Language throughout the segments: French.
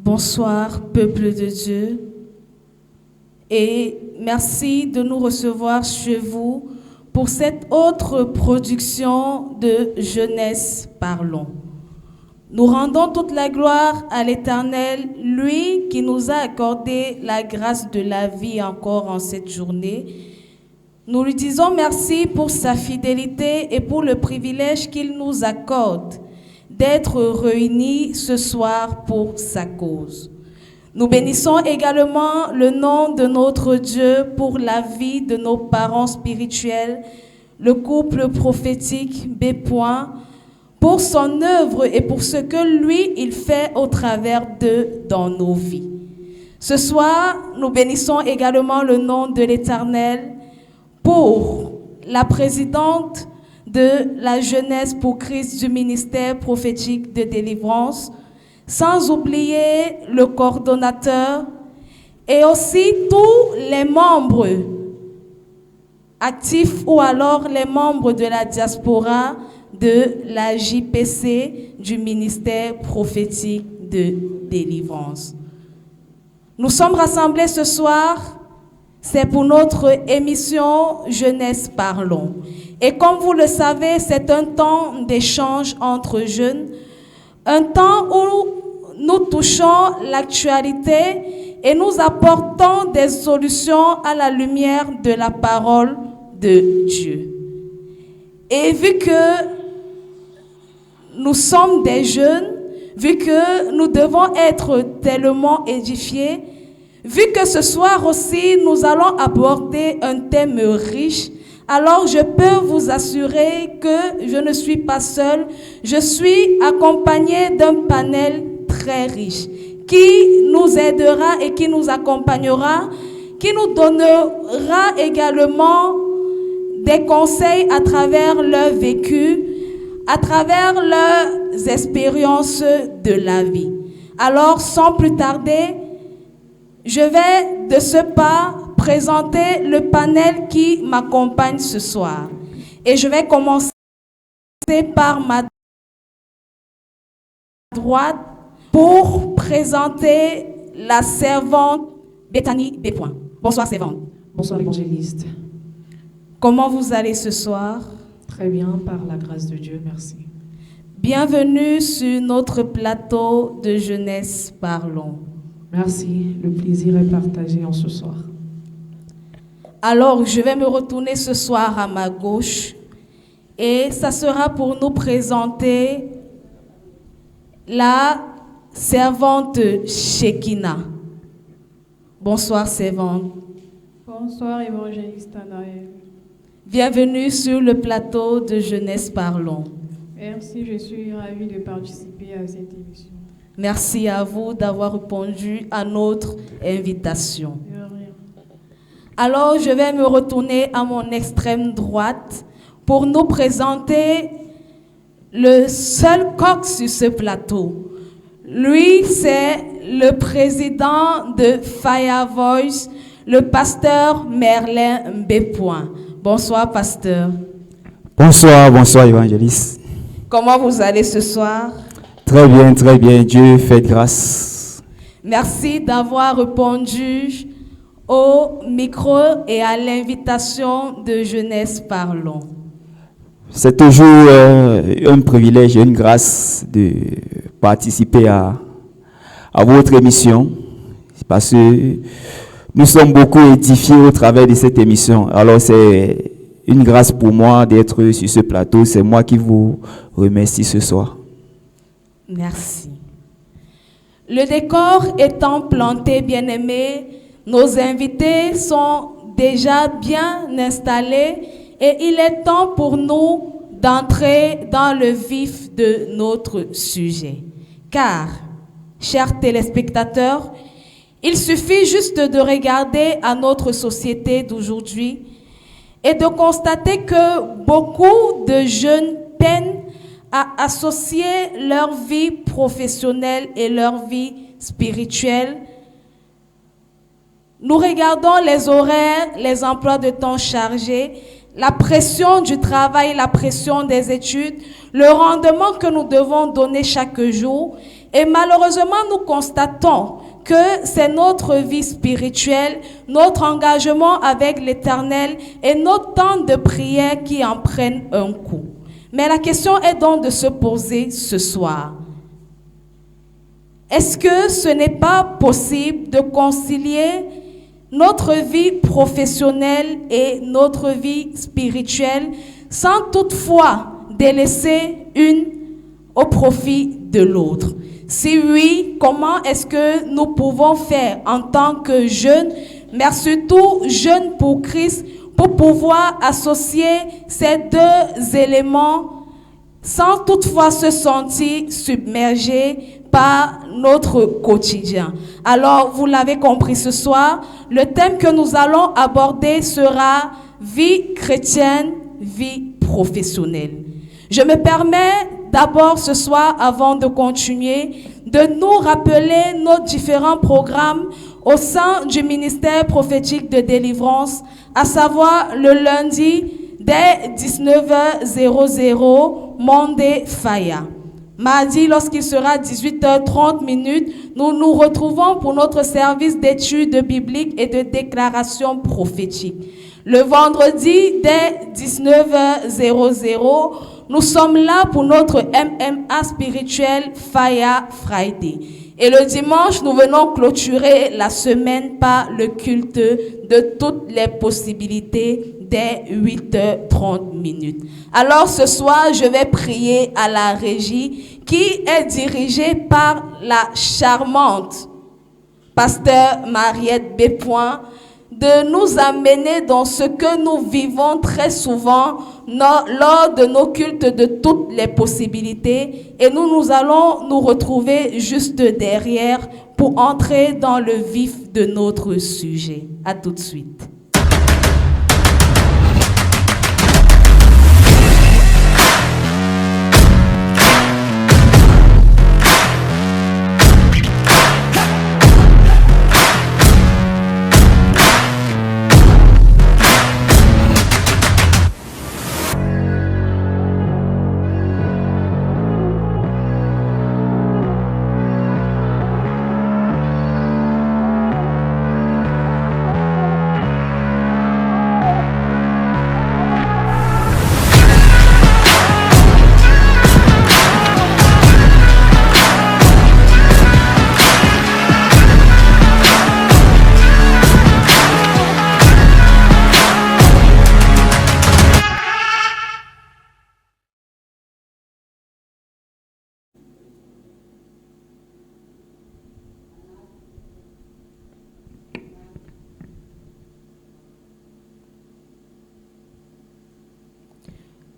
Bonsoir, peuple de Dieu, et merci de nous recevoir chez vous pour cette autre production de Jeunesse Parlons. Nous rendons toute la gloire à l'Éternel, lui qui nous a accordé la grâce de la vie encore en cette journée. Nous lui disons merci pour sa fidélité et pour le privilège qu'il nous accorde d'être réunis ce soir pour sa cause. Nous bénissons également le nom de notre Dieu pour la vie de nos parents spirituels, le couple prophétique B. pour son œuvre et pour ce que lui, il fait au travers d'eux dans nos vies. Ce soir, nous bénissons également le nom de l'Éternel pour la présidente de la jeunesse pour Christ du ministère prophétique de délivrance, sans oublier le coordonnateur et aussi tous les membres actifs ou alors les membres de la diaspora de la JPC du ministère prophétique de délivrance. Nous sommes rassemblés ce soir, c'est pour notre émission Jeunesse Parlons. Et comme vous le savez, c'est un temps d'échange entre jeunes, un temps où nous touchons l'actualité et nous apportons des solutions à la lumière de la parole de Dieu. Et vu que nous sommes des jeunes, vu que nous devons être tellement édifiés, vu que ce soir aussi nous allons aborder un thème riche, alors je peux vous assurer que je ne suis pas seule, je suis accompagnée d'un panel très riche qui nous aidera et qui nous accompagnera, qui nous donnera également des conseils à travers leur vécu, à travers leurs expériences de la vie. Alors, sans plus tarder, je vais de ce pas présenter le panel qui m'accompagne ce soir. Et je vais commencer par ma droite pour présenter la servante Bethany B. Bonsoir, servante. Bonsoir, évangéliste. Comment vous allez ce soir? Très bien, par la grâce de Dieu, merci. Bienvenue sur notre plateau de Jeunesse Parlons. Merci, le plaisir est partagé en ce soir. Alors, je vais me retourner ce soir à ma gauche et ça sera pour nous présenter la servante Shekina. Bonsoir, servante. Bonsoir, évangéliste Anaël. Bienvenue sur le plateau de Jeunesse Parlons. Merci, je suis ravie de participer à cette émission. Merci à vous d'avoir répondu à notre invitation. De rien. Alors, je vais me retourner à mon extrême droite pour nous présenter le seul coq sur ce plateau. Lui, c'est le président de Fire Voice, le pasteur Merlin B. Bonsoir, pasteur. Bonsoir, évangéliste. Comment vous allez ce soir? Très bien, Dieu fait grâce. Merci d'avoir répondu au micro et à l'invitation de Jeunesse Parlons. C'est toujours un privilège et une grâce de participer à votre émission parce que nous sommes beaucoup édifiés au travers de cette émission. Alors c'est une grâce pour moi d'être sur ce plateau. C'est moi qui vous remercie ce soir. Merci. Le décor étant planté, bien-aimés, nos invités sont déjà bien installés et il est temps pour nous d'entrer dans le vif de notre sujet. Car, chers téléspectateurs, il suffit juste de regarder à notre société d'aujourd'hui et de constater que beaucoup de jeunes peinent à associer leur vie professionnelle et leur vie spirituelle. Nous regardons les horaires, les emplois de temps chargés, la pression du travail, la pression des études, le rendement que nous devons donner chaque jour. Et malheureusement, nous constatons que c'est notre vie spirituelle, notre engagement avec l'Éternel et notre temps de prière qui en prennent un coup. Mais la question est donc de se poser ce soir. Est-ce que ce n'est pas possible de concilier notre vie professionnelle et notre vie spirituelle sans toutefois délaisser une au profit de l'autre? Si oui, comment est-ce que nous pouvons faire en tant que jeunes, mais surtout jeunes pour Christ, pour pouvoir associer ces deux éléments sans toutefois se sentir submergés par notre quotidien? Alors, vous l'avez compris ce soir, le thème que nous allons aborder sera vie chrétienne, vie professionnelle. Je me permets d'abord ce soir, avant de continuer, de nous rappeler nos différents programmes au sein du ministère prophétique de délivrance, à savoir le lundi dès 19h00, Monday Fire. Mardi, lorsqu'il sera 18h30, nous nous retrouvons pour notre service d'études bibliques et de déclarations prophétiques. Le vendredi, dès 19h00, nous sommes là pour notre MMA spirituel Fire Friday. Et le dimanche, nous venons clôturer la semaine par le culte de toutes les possibilités dès 8h30. Alors ce soir, je vais prier à la régie qui est dirigée par la charmante pasteur Mariette B. de nous amener dans ce que nous vivons très souvent lors de nos cultes de toutes les possibilités, et nous allons nous retrouver juste derrière pour entrer dans le vif de notre sujet. À tout de suite.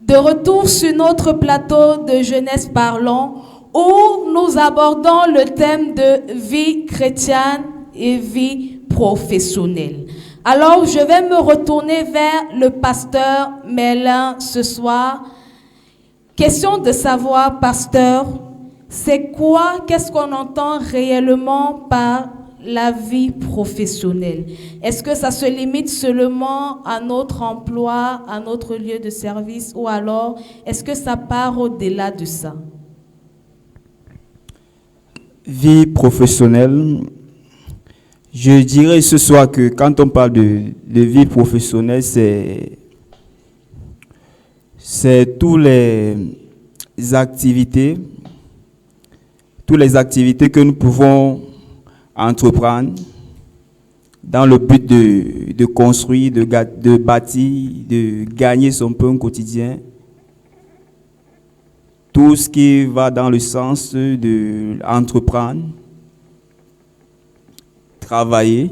De retour sur notre plateau de Jeunesse Parlons, où nous abordons le thème de vie chrétienne et vie professionnelle. Alors, je vais me retourner vers le pasteur Merlin ce soir. Question de savoir, pasteur, c'est quoi, qu'est-ce qu'on entend réellement par la vie professionnelle? Est-ce que ça se limite seulement à notre emploi, à notre lieu de service, ou alors est-ce que ça part au-delà de ça? Vie professionnelle, je dirais ce soir que quand on parle de vie professionnelle, c'est toutes les activités que nous pouvons entreprendre dans le but de construire, de bâtir, de gagner son pain quotidien. Tout ce qui va dans le sens d'entreprendre, travailler.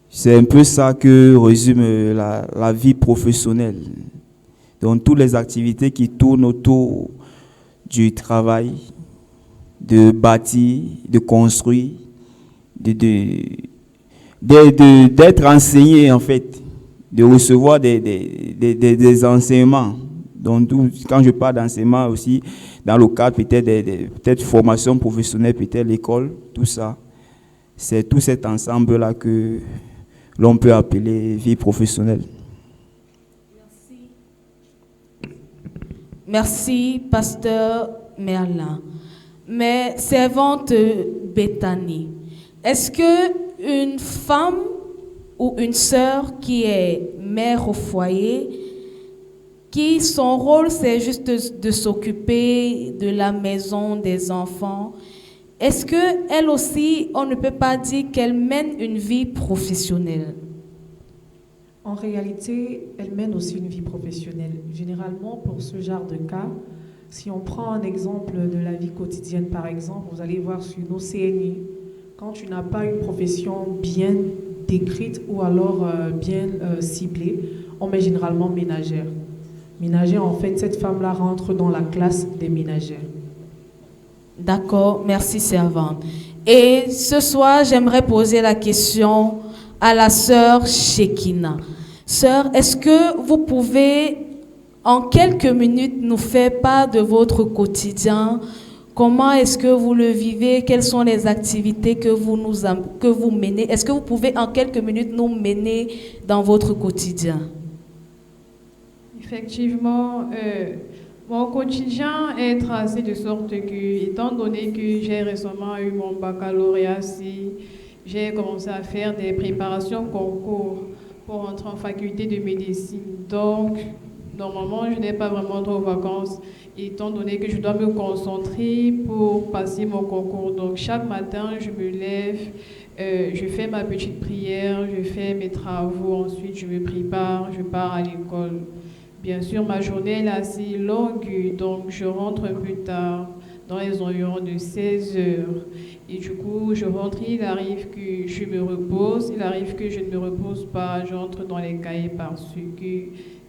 C'est un peu ça que résume la vie professionnelle. Donc, toutes les activités qui tournent autour du travail, de bâtir, de construire, d'être enseigné en fait, de recevoir des enseignements. Donc, quand je parle d'enseignement aussi, dans le cadre peut-être formation professionnelle, peut-être l'école, tout ça, c'est tout cet ensemble-là que l'on peut appeler vie professionnelle. Merci, pasteur Merlin. Mais servante Bethany, est-ce que une femme ou une sœur qui est mère au foyer, qui son rôle c'est juste de s'occuper de la maison, des enfants, est-ce que elle aussi, on ne peut pas dire qu'elle mène une vie professionnelle? En réalité, elle mène aussi une vie professionnelle. Généralement, pour ce genre de cas, si on prend un exemple de la vie quotidienne, par exemple, vous allez voir sur nos CNI, quand tu n'as pas une profession bien décrite ou alors bien ciblée, on met généralement ménagère. Ménagère, en fait, cette femme-là rentre dans la classe des ménagères. D'accord, merci servante. Et ce soir, j'aimerais poser la question à la sœur Shekina. Sœur, est-ce que vous pouvez en quelques minutes nous faire part de votre quotidien? Comment est-ce que vous le vivez? Quelles sont les activités que vous menez? Est-ce que vous pouvez en quelques minutes nous mener dans votre quotidien? Effectivement, mon quotidien est tracé de sorte que, étant donné que j'ai récemment eu mon baccalauréat, j'ai commencé à faire des préparations concours pour entrer en faculté de médecine. Donc, normalement, je n'ai pas vraiment trop de vacances, étant donné que je dois me concentrer pour passer mon concours. Donc, chaque matin, je me lève, je fais ma petite prière, je fais mes travaux, ensuite je me prépare, je pars à l'école. Bien sûr, ma journée est assez longue, donc je rentre un peu tard, dans les environs de 16 heures. Et du coup, je rentre, il arrive que je me repose, il arrive que je ne me repose pas, j'entre dans les cahiers parce que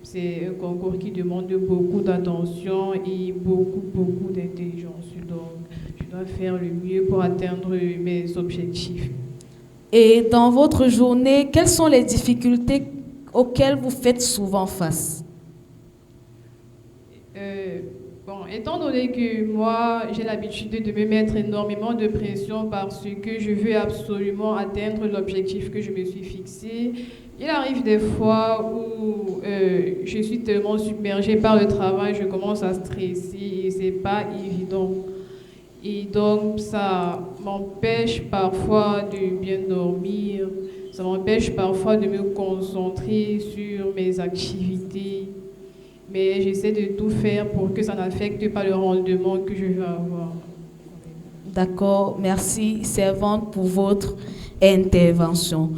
c'est un concours qui demande beaucoup d'attention et beaucoup d'intelligence. Donc, je dois faire le mieux pour atteindre mes objectifs. Et dans votre journée, quelles sont les difficultés auxquelles vous faites souvent face? Étant donné que moi, j'ai l'habitude de me mettre énormément de pression parce que je veux absolument atteindre l'objectif que je me suis fixé, il arrive des fois où je suis tellement submergée par le travail, je commence à stresser et c'est pas évident. Et donc, ça m'empêche parfois de bien dormir, ça m'empêche parfois de me concentrer sur mes activités. Mais j'essaie de tout faire pour que ça n'affecte pas le rendement que je veux avoir. D'accord, merci, servante, pour votre intervention.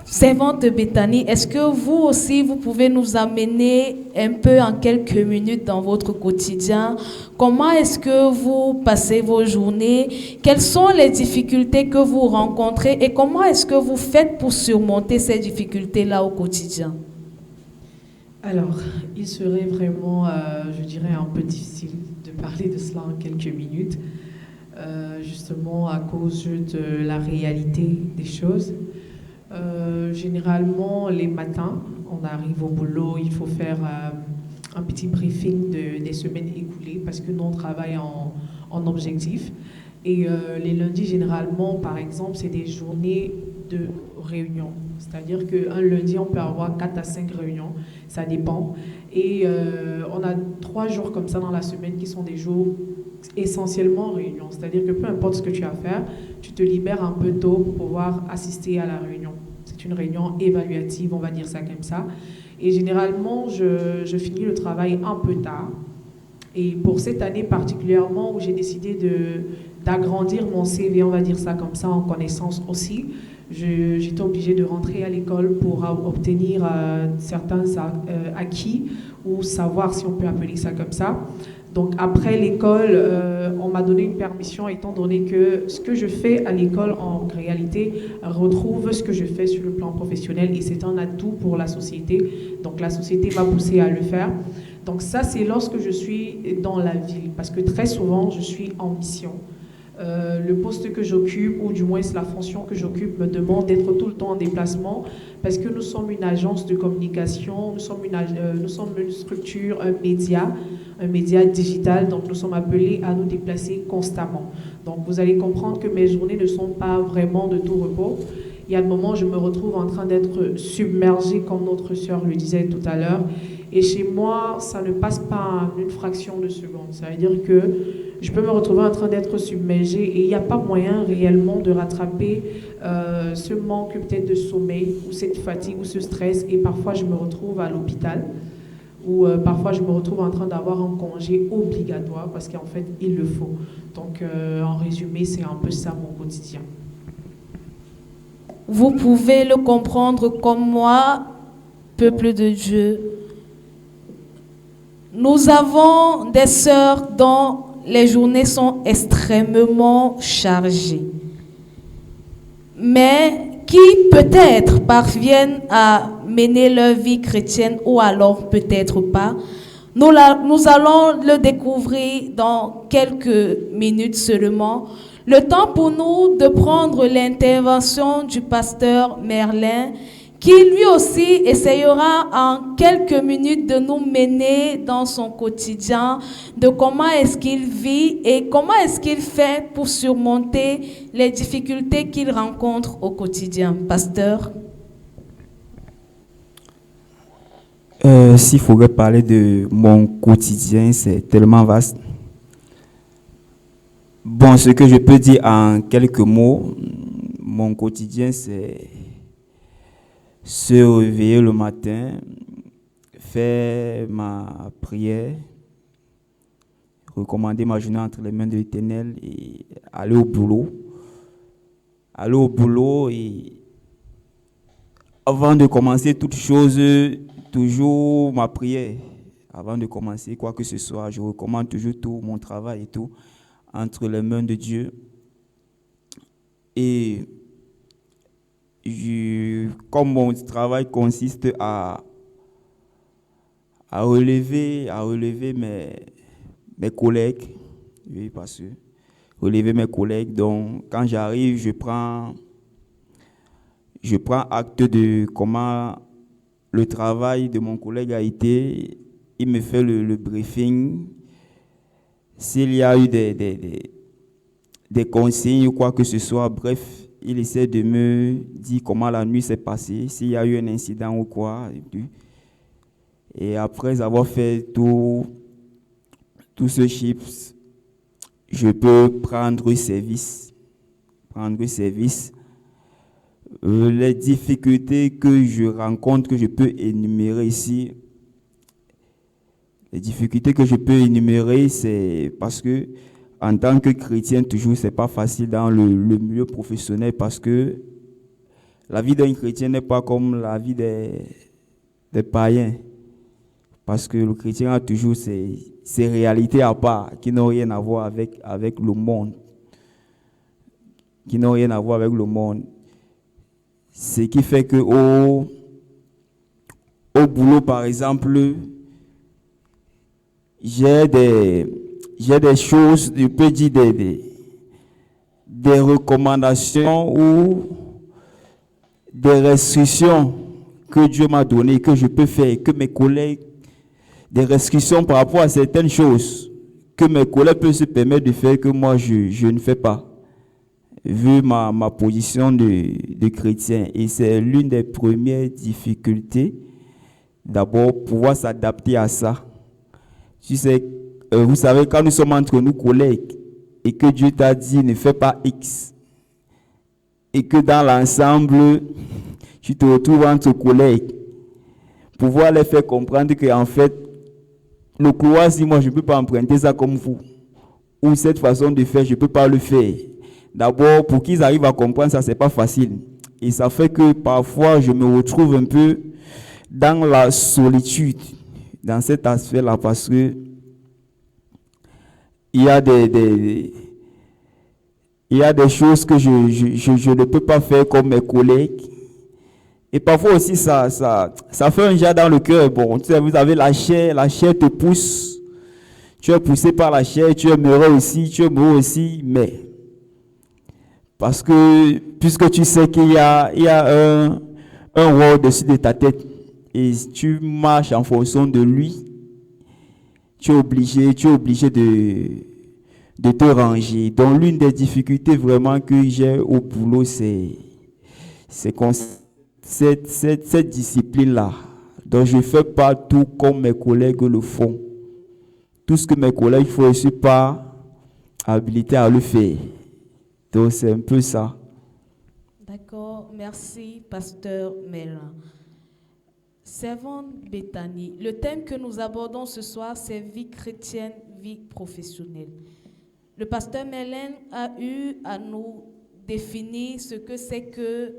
Servante Bethany, est-ce que vous aussi, vous pouvez nous amener un peu en quelques minutes dans votre quotidien? Comment est-ce que vous passez vos journées? Quelles sont les difficultés que vous rencontrez et comment est-ce que vous faites pour surmonter ces difficultés-là au quotidien? Alors, il serait vraiment, je dirais, un peu difficile de parler de cela en quelques minutes, justement à cause de la réalité des choses. Généralement, les matins, on arrive au boulot, il faut faire un petit briefing des semaines écoulées parce que nous, on travaille en objectif. Et les lundis, généralement, par exemple, c'est des journées de réunions. C'est-à-dire qu'un lundi, on peut avoir 4 à 5 réunions, ça dépend. Et on a 3 jours comme ça dans la semaine qui sont des jours essentiellement réunions. C'est-à-dire que peu importe ce que tu as à faire, tu te libères un peu tôt pour pouvoir assister à la réunion. C'est une réunion évaluative, on va dire ça comme ça. Et généralement, je finis le travail un peu tard. Et pour cette année particulièrement où j'ai décidé d'agrandir mon CV, on va dire ça comme ça, en connaissance aussi, j'étais obligée de rentrer à l'école pour obtenir certains acquis ou savoir si on peut appeler ça comme ça. Donc après l'école, on m'a donné une permission étant donné que ce que je fais à l'école en réalité retrouve ce que je fais sur le plan professionnel et c'est un atout pour la société. Donc la société m'a poussé à le faire. Donc ça c'est lorsque je suis dans la ville parce que très souvent je suis en mission. Le poste que j'occupe, ou du moins la fonction que j'occupe, me demande d'être tout le temps en déplacement parce que nous sommes une agence de communication, nous sommes une structure, un média digital, donc nous sommes appelés à nous déplacer constamment. Donc vous allez comprendre que mes journées ne sont pas vraiment de tout repos. Il y a des moments où je me retrouve en train d'être submergée, comme notre sœur le disait tout à l'heure, Et chez moi, ça ne passe pas en une fraction de seconde. Ça veut dire que je peux me retrouver en train d'être submergée et il n'y a pas moyen réellement de rattraper ce manque peut-être de sommeil ou cette fatigue ou ce stress. Et parfois, je me retrouve à l'hôpital ou parfois, je me retrouve en train d'avoir un congé obligatoire parce qu'en fait, il le faut. Donc, en résumé, c'est un peu ça mon quotidien. Vous pouvez le comprendre comme moi, peuple de Dieu. Nous avons des sœurs dont les journées sont extrêmement chargées, mais qui peut-être parviennent à mener leur vie chrétienne ou alors peut-être pas. Nous allons le découvrir dans quelques minutes seulement. Le temps pour nous de prendre l'intervention du pasteur Merlin, qui lui aussi essayera en quelques minutes de nous mener dans son quotidien, de comment est-ce qu'il vit et comment est-ce qu'il fait pour surmonter les difficultés qu'il rencontre au quotidien. Pasteur? S'il faudrait parler de mon quotidien, c'est tellement vaste. Bon, ce que je peux dire en quelques mots, mon quotidien, c'est se réveiller le matin, faire ma prière, recommander ma journée entre les mains de l'Éternel et aller au boulot. Aller au boulot et avant de commencer toute chose, toujours ma prière. Avant de commencer quoi que ce soit, je recommande toujours tout mon travail et tout entre les mains de Dieu. Et comme mon travail consiste à relever mes collègues, oui, parce que relever mes collègues, donc quand j'arrive, je prends acte de comment le travail de mon collègue a été. Il me fait le briefing. S'il y a eu des consignes ou quoi que ce soit, bref, il essaie de me dire comment la nuit s'est passée, s'il y a eu un incident ou quoi. Et après avoir fait tout ce chips, je peux prendre service. Les difficultés que je rencontre, que je peux énumérer ici, c'est parce que en tant que chrétien, toujours, c'est pas facile dans le milieu professionnel parce que la vie d'un chrétien n'est pas comme la vie des païens. Parce que le chrétien a toujours ses réalités à part qui n'ont rien à voir avec le monde. Ce qui fait que au boulot, par exemple, j'ai des choses, je peux dire des recommandations ou des restrictions que Dieu m'a données, que je peux faire, que mes collègues, des restrictions par rapport à certaines choses que mes collègues peuvent se permettre de faire que moi je ne fais pas, vu ma position de chrétien. Et c'est l'une des premières difficultés, d'abord pouvoir s'adapter à ça. Vous savez, quand nous sommes entre nous collègues et que Dieu t'a dit ne fais pas X, et que dans l'ensemble, tu te retrouves entre collègues, pouvoir les faire comprendre qu'en fait, le couloir, si moi je ne peux pas emprunter ça comme vous, ou cette façon de faire, je ne peux pas le faire. D'abord, pour qu'ils arrivent à comprendre ça, ce n'est pas facile. Et ça fait que parfois, je me retrouve un peu dans la solitude, dans cet aspect-là, parce que il y a des choses que je ne peux pas faire comme mes collègues. Et parfois aussi, ça fait un jas dans le cœur. Bon, tu sais, vous avez la chair te pousse. Tu es poussé par la chair, tu es heureux aussi, mais parce que, puisque tu sais qu'il y a un roi au-dessus de ta tête, et tu marches en fonction de lui, tu es obligé de te ranger. Donc, l'une des difficultés vraiment que j'ai au boulot, c'est cette discipline-là. Donc je ne fais pas tout comme mes collègues le font. Tout ce que mes collègues font, je ne suis pas habilité à le faire. Donc c'est un peu ça. D'accord, merci, pasteur Mélin. Servante Bethany, le thème que nous abordons ce soir, c'est vie chrétienne, vie professionnelle. Le pasteur Mélin a eu à nous définir ce que c'est que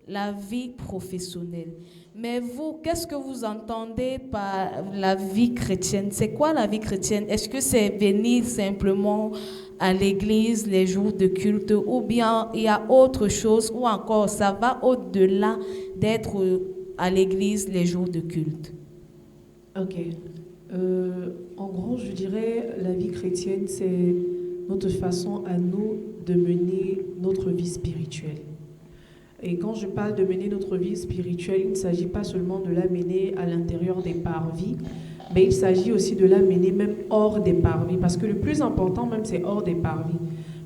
la vie professionnelle. Mais vous, qu'est-ce que vous entendez par la vie chrétienne? C'est quoi la vie chrétienne? Est-ce que c'est venir simplement à l'église les jours de culte, ou bien il y a autre chose, ou encore ça va au-delà d'être à l'église les jours de culte? Ok. En gros, je dirais la vie chrétienne, c'est notre façon à nous de mener notre vie spirituelle. Et quand je parle de mener notre vie spirituelle, il ne s'agit pas seulement de la mener à l'intérieur des parvis, mais il s'agit aussi de la mener même hors des parvis. Parce que le plus important même, c'est hors des parvis.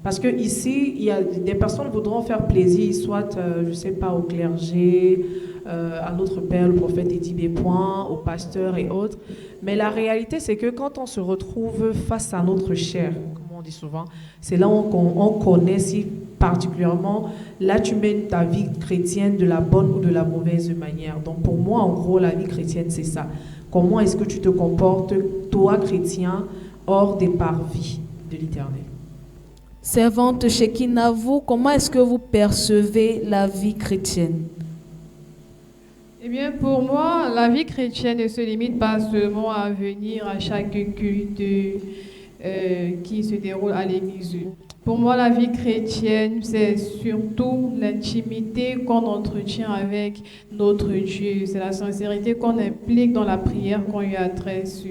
Parce que ici, il y a des personnes qui voudront faire plaisir, soit, je ne sais pas, au clergé, à notre père, le prophète Eddie Bépoin, aux pasteurs et autres. Mais la réalité, c'est que quand on se retrouve face à notre chair, comme on dit souvent, c'est là où on connaît si particulièrement, là tu mènes ta vie chrétienne de la bonne ou de la mauvaise manière. Donc pour moi, en gros, la vie chrétienne, c'est ça. Comment est-ce que tu te comportes, toi, chrétien, hors des parvis de l'Éternel? Servante Shekina, vous, comment est-ce que vous percevez la vie chrétienne? Eh bien, pour moi, la vie chrétienne ne se limite pas seulement à venir à chaque culte qui se déroule à l'église. Pour moi, la vie chrétienne, c'est surtout l'intimité qu'on entretient avec notre Dieu. C'est la sincérité qu'on implique dans la prière qu'on lui adresse.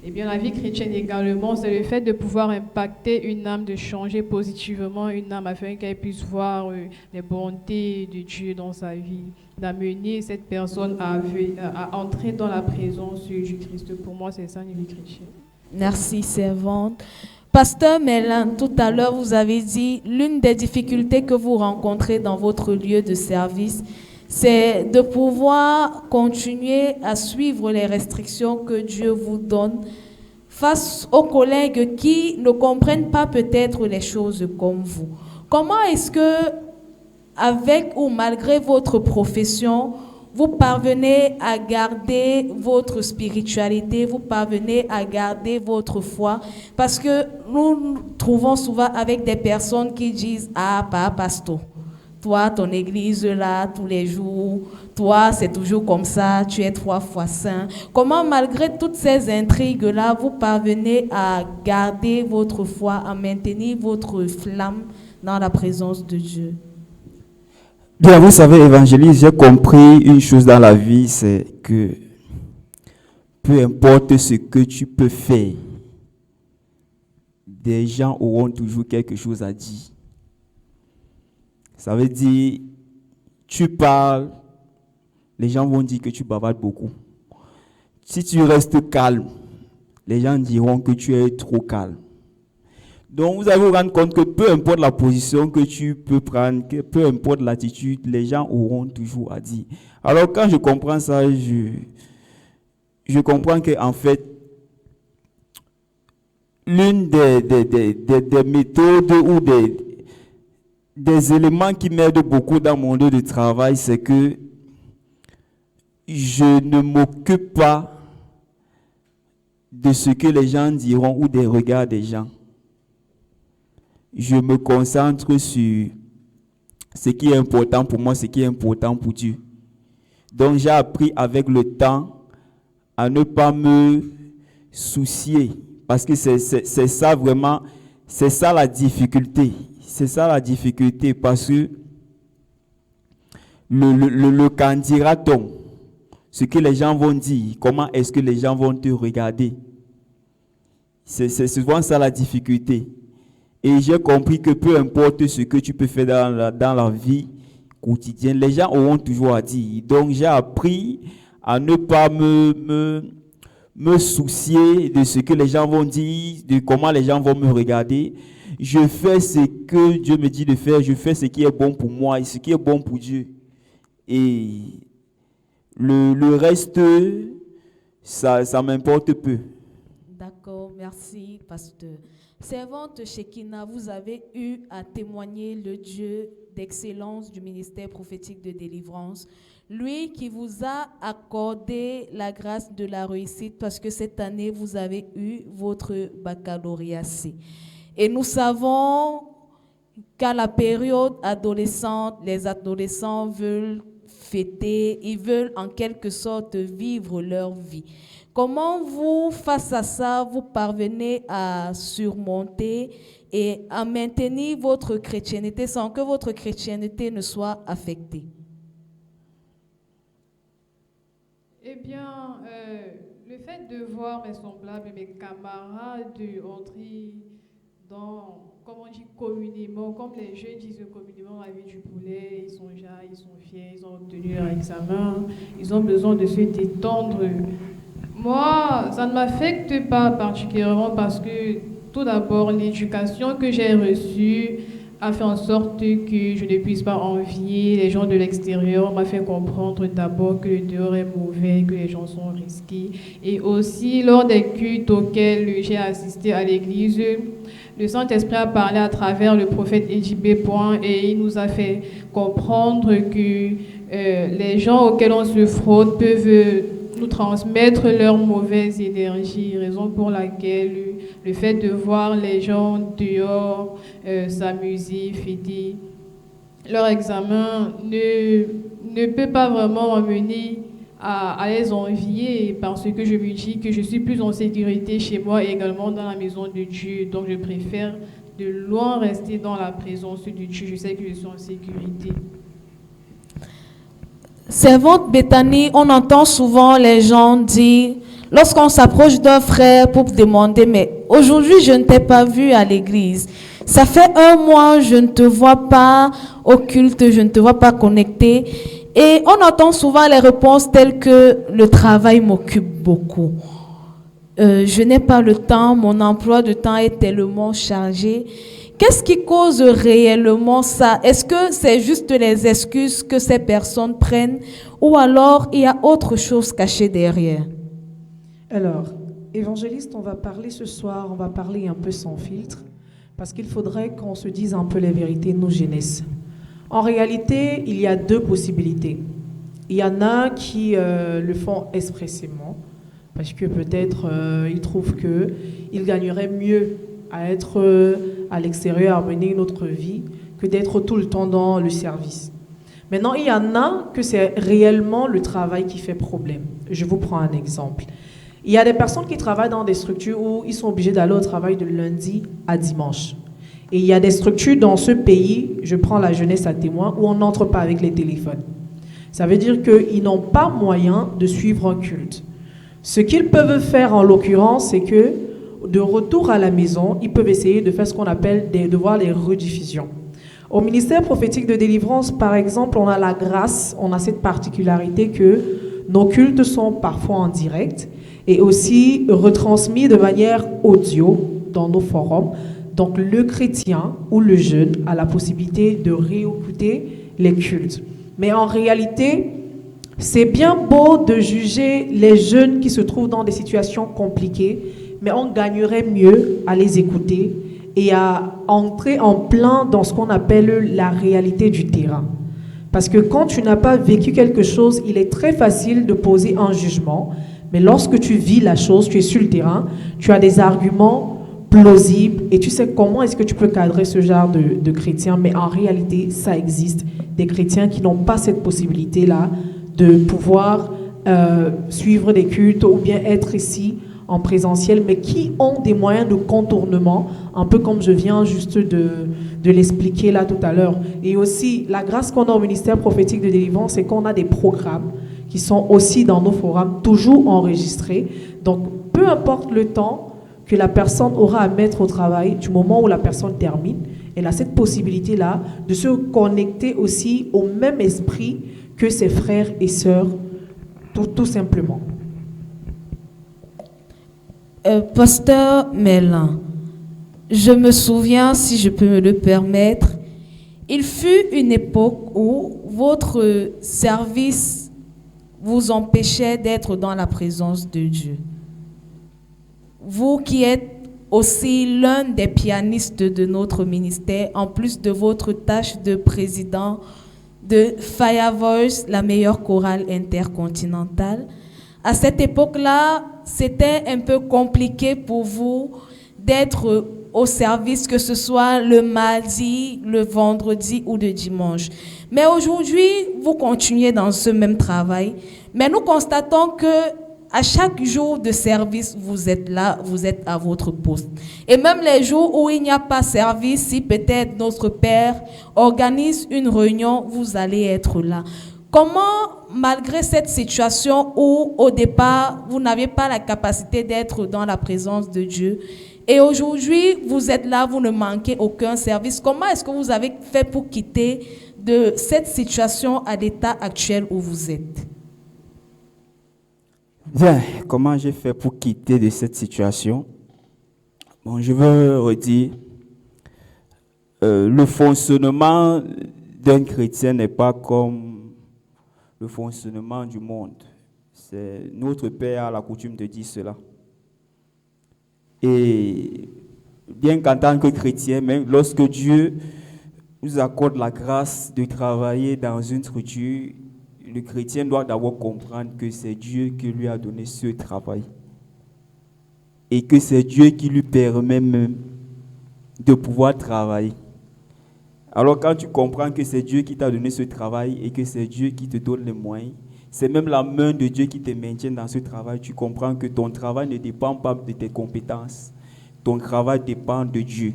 Eh bien, la vie chrétienne également, c'est le fait de pouvoir impacter une âme, de changer positivement une âme afin qu'elle puisse voir les bontés de Dieu dans sa vie, d'amener cette personne à entrer dans la présence du Christ. Pour moi, c'est ça une vie chrétienne. Merci, servante. Pasteur Mélin, tout à l'heure, vous avez dit l'une des difficultés que vous rencontrez dans votre lieu de service, c'est de pouvoir continuer à suivre les restrictions que Dieu vous donne face aux collègues qui ne comprennent pas peut-être les choses comme vous. Comment est-ce que, avec ou malgré votre profession, vous parvenez à garder votre spiritualité, vous parvenez à garder votre foi? Parce que nous nous trouvons souvent avec des personnes qui disent « Ah, pas pasteur, toi, ton église là, tous les jours, toi, c'est toujours comme ça, tu es 3 fois saint. » Comment, malgré toutes ces intrigues-là, vous parvenez à garder votre foi, à maintenir votre flamme dans la présence de Dieu? Bien, vous savez, évangéliste, j'ai compris une chose dans la vie, c'est que peu importe ce que tu peux faire, des gens auront toujours quelque chose à dire. Ça veut dire, tu parles, les gens vont dire que tu bavardes beaucoup. Si tu restes calme, les gens diront que tu es trop calme. Donc, vous allez vous rendre compte que peu importe la position que tu peux prendre, que peu importe l'attitude, les gens auront toujours à dire. Alors, quand je comprends ça, je comprends qu'en fait, l'une des méthodes ou des éléments qui m'aident beaucoup dans mon lieu de travail, c'est que je ne m'occupe pas de ce que les gens diront ou des regards des gens. Je me concentre sur ce qui est important pour moi, ce qui est important pour Dieu. Donc j'ai appris avec le temps à ne pas me soucier, parce que c'est ça vraiment, c'est ça la difficulté. C'est ça la difficulté, parce que le qu'en dira-t-on, ce que les gens vont dire, comment est-ce que les gens vont te regarder. C'est souvent ça la difficulté. Et j'ai compris que peu importe ce que tu peux faire dans la vie quotidienne, les gens auront toujours à dire. Donc j'ai appris à ne pas me soucier de ce que les gens vont dire, de comment les gens vont me regarder. Je fais ce que Dieu me dit de faire, je fais ce qui est bon pour moi et ce qui est bon pour Dieu. Et Le reste, ça m'importe peu. D'accord, merci, pasteur. Servante Shekinah, vous avez eu à témoigner le Dieu d'excellence du ministère prophétique de délivrance, lui qui vous a accordé la grâce de la réussite parce que cette année, vous avez eu votre baccalauréat C. Et nous savons qu'à la période adolescente, les adolescents veulent fêter, ils veulent en quelque sorte vivre leur vie. Comment vous, face à ça, vous parvenez à surmonter et à maintenir votre chrétienté sans que votre chrétienté ne soit affectée? Eh bien, le fait de voir mes semblables, mes camarades entrer dans, comme on dit communément, comme les jeunes disent communément, la vie du poulet, ils sont là, ils sont fiers, ils ont obtenu leur examen, ils ont besoin de se détendre. Moi, ça ne m'affecte pas particulièrement parce que, tout d'abord, l'éducation que j'ai reçue a fait en sorte que je ne puisse pas envier les gens de l'extérieur. On m'a fait comprendre d'abord que le dehors est mauvais, que les gens sont risqués. Et aussi, lors des cultes auxquels j'ai assisté à l'église, le Saint-Esprit a parlé à travers le prophète Ejibé et il nous a fait comprendre que les gens auxquels on se frotte peuvent nous transmettre leur mauvaise énergie, raison pour laquelle le fait de voir les gens dehors s'amuser, fêter leur examen ne peut pas vraiment m'amener à les envier parce que je me dis que je suis plus en sécurité chez moi et également dans la maison de Dieu. Donc je préfère de loin rester dans la présence de Dieu. Je sais que je suis en sécurité. Servante Bethany, on entend souvent les gens dire, lorsqu'on s'approche d'un frère pour demander, mais aujourd'hui je ne t'ai pas vu à l'église. Ça fait 1 mois, je ne te vois pas au culte, je ne te vois pas connecté. Et on entend souvent les réponses telles que le travail m'occupe beaucoup. Je n'ai pas le temps, mon emploi de temps est tellement chargé. Qu'est-ce qui cause réellement ça? Est-ce que c'est juste les excuses que ces personnes prennent ou alors il y a autre chose cachée derrière? Alors, évangéliste, on va parler ce soir, on va parler un peu sans filtre, parce qu'il faudrait qu'on se dise un peu les vérités, nos jeunesses. En réalité, il y a 2 possibilités. Il y en a qui le font expressément, parce que peut-être ils trouvent qu'ils gagneraient mieux à être à l'extérieur, à mener une autre vie, que d'être tout le temps dans le service. Maintenant, il y en a que c'est réellement le travail qui fait problème. Je vous prends un exemple. Il y a des personnes qui travaillent dans des structures où ils sont obligés d'aller au travail de lundi à dimanche. Et il y a des structures dans ce pays, je prends la jeunesse à témoin, où on n'entre pas avec les téléphones. Ça veut dire qu'ils n'ont pas moyen de suivre un culte. Ce qu'ils peuvent faire en l'occurrence, c'est que de retour à la maison, ils peuvent essayer de faire ce qu'on appelle de voir les rediffusions. Au ministère prophétique de délivrance, par exemple, on a la grâce, on a cette particularité que nos cultes sont parfois en direct et aussi retransmis de manière audio dans nos forums. Donc le chrétien ou le jeune a la possibilité de réécouter les cultes. Mais en réalité, c'est bien beau de juger les jeunes qui se trouvent dans des situations compliquées, mais on gagnerait mieux à les écouter et à entrer en plein dans ce qu'on appelle la réalité du terrain. Parce que quand tu n'as pas vécu quelque chose, il est très facile de poser un jugement, mais lorsque tu vis la chose, tu es sur le terrain, tu as des arguments plausibles et tu sais comment est-ce que tu peux cadrer ce genre de chrétiens, mais en réalité, ça existe, des chrétiens qui n'ont pas cette possibilité-là de pouvoir suivre des cultes ou bien être ici en présentiel, mais qui ont des moyens de contournement, un peu comme je viens juste de l'expliquer là tout à l'heure. Et aussi, la grâce qu'on a au ministère prophétique de délivrance, c'est qu'on a des programmes qui sont aussi dans nos forums, toujours enregistrés. Donc, peu importe le temps que la personne aura à mettre au travail, du moment où la personne termine, elle a cette possibilité-là de se connecter aussi au même esprit que ses frères et sœurs, tout simplement. Pasteur Mélin, je me souviens, si je peux me le permettre, il fut une époque où votre service vous empêchait d'être dans la présence de Dieu? Vous qui êtes aussi l'un des pianistes de notre ministère, en plus de votre tâche de président de Fire Voice, la meilleure chorale intercontinentale. À cette époque-là, c'était un peu compliqué pour vous d'être au service, que ce soit le mardi, le vendredi ou le dimanche. Mais aujourd'hui, vous continuez dans ce même travail. Mais nous constatons que à chaque jour de service, vous êtes là, vous êtes à votre poste. Et même les jours où il n'y a pas service, si peut-être notre Père organise une réunion, vous allez être là. Comment, malgré cette situation où, au départ, vous n'avez pas la capacité d'être dans la présence de Dieu, et aujourd'hui, vous êtes là, vous ne manquez aucun service, comment est-ce que vous avez fait pour quitter de cette situation à l'état actuel où vous êtes? Bien, comment j'ai fait pour quitter de cette situation? Bon, je veux redire, le fonctionnement d'un chrétien n'est pas comme le fonctionnement du monde. C'est notre Père a la coutume de dire cela. Et bien qu'en tant que chrétien, même lorsque Dieu nous accorde la grâce de travailler dans une structure, le chrétien doit d'abord comprendre que c'est Dieu qui lui a donné ce travail. Et que c'est Dieu qui lui permet même de pouvoir travailler. Alors quand tu comprends que c'est Dieu qui t'a donné ce travail et que c'est Dieu qui te donne les moyens, c'est même la main de Dieu qui te maintient dans ce travail, tu comprends que ton travail ne dépend pas de tes compétences. Ton travail dépend de Dieu.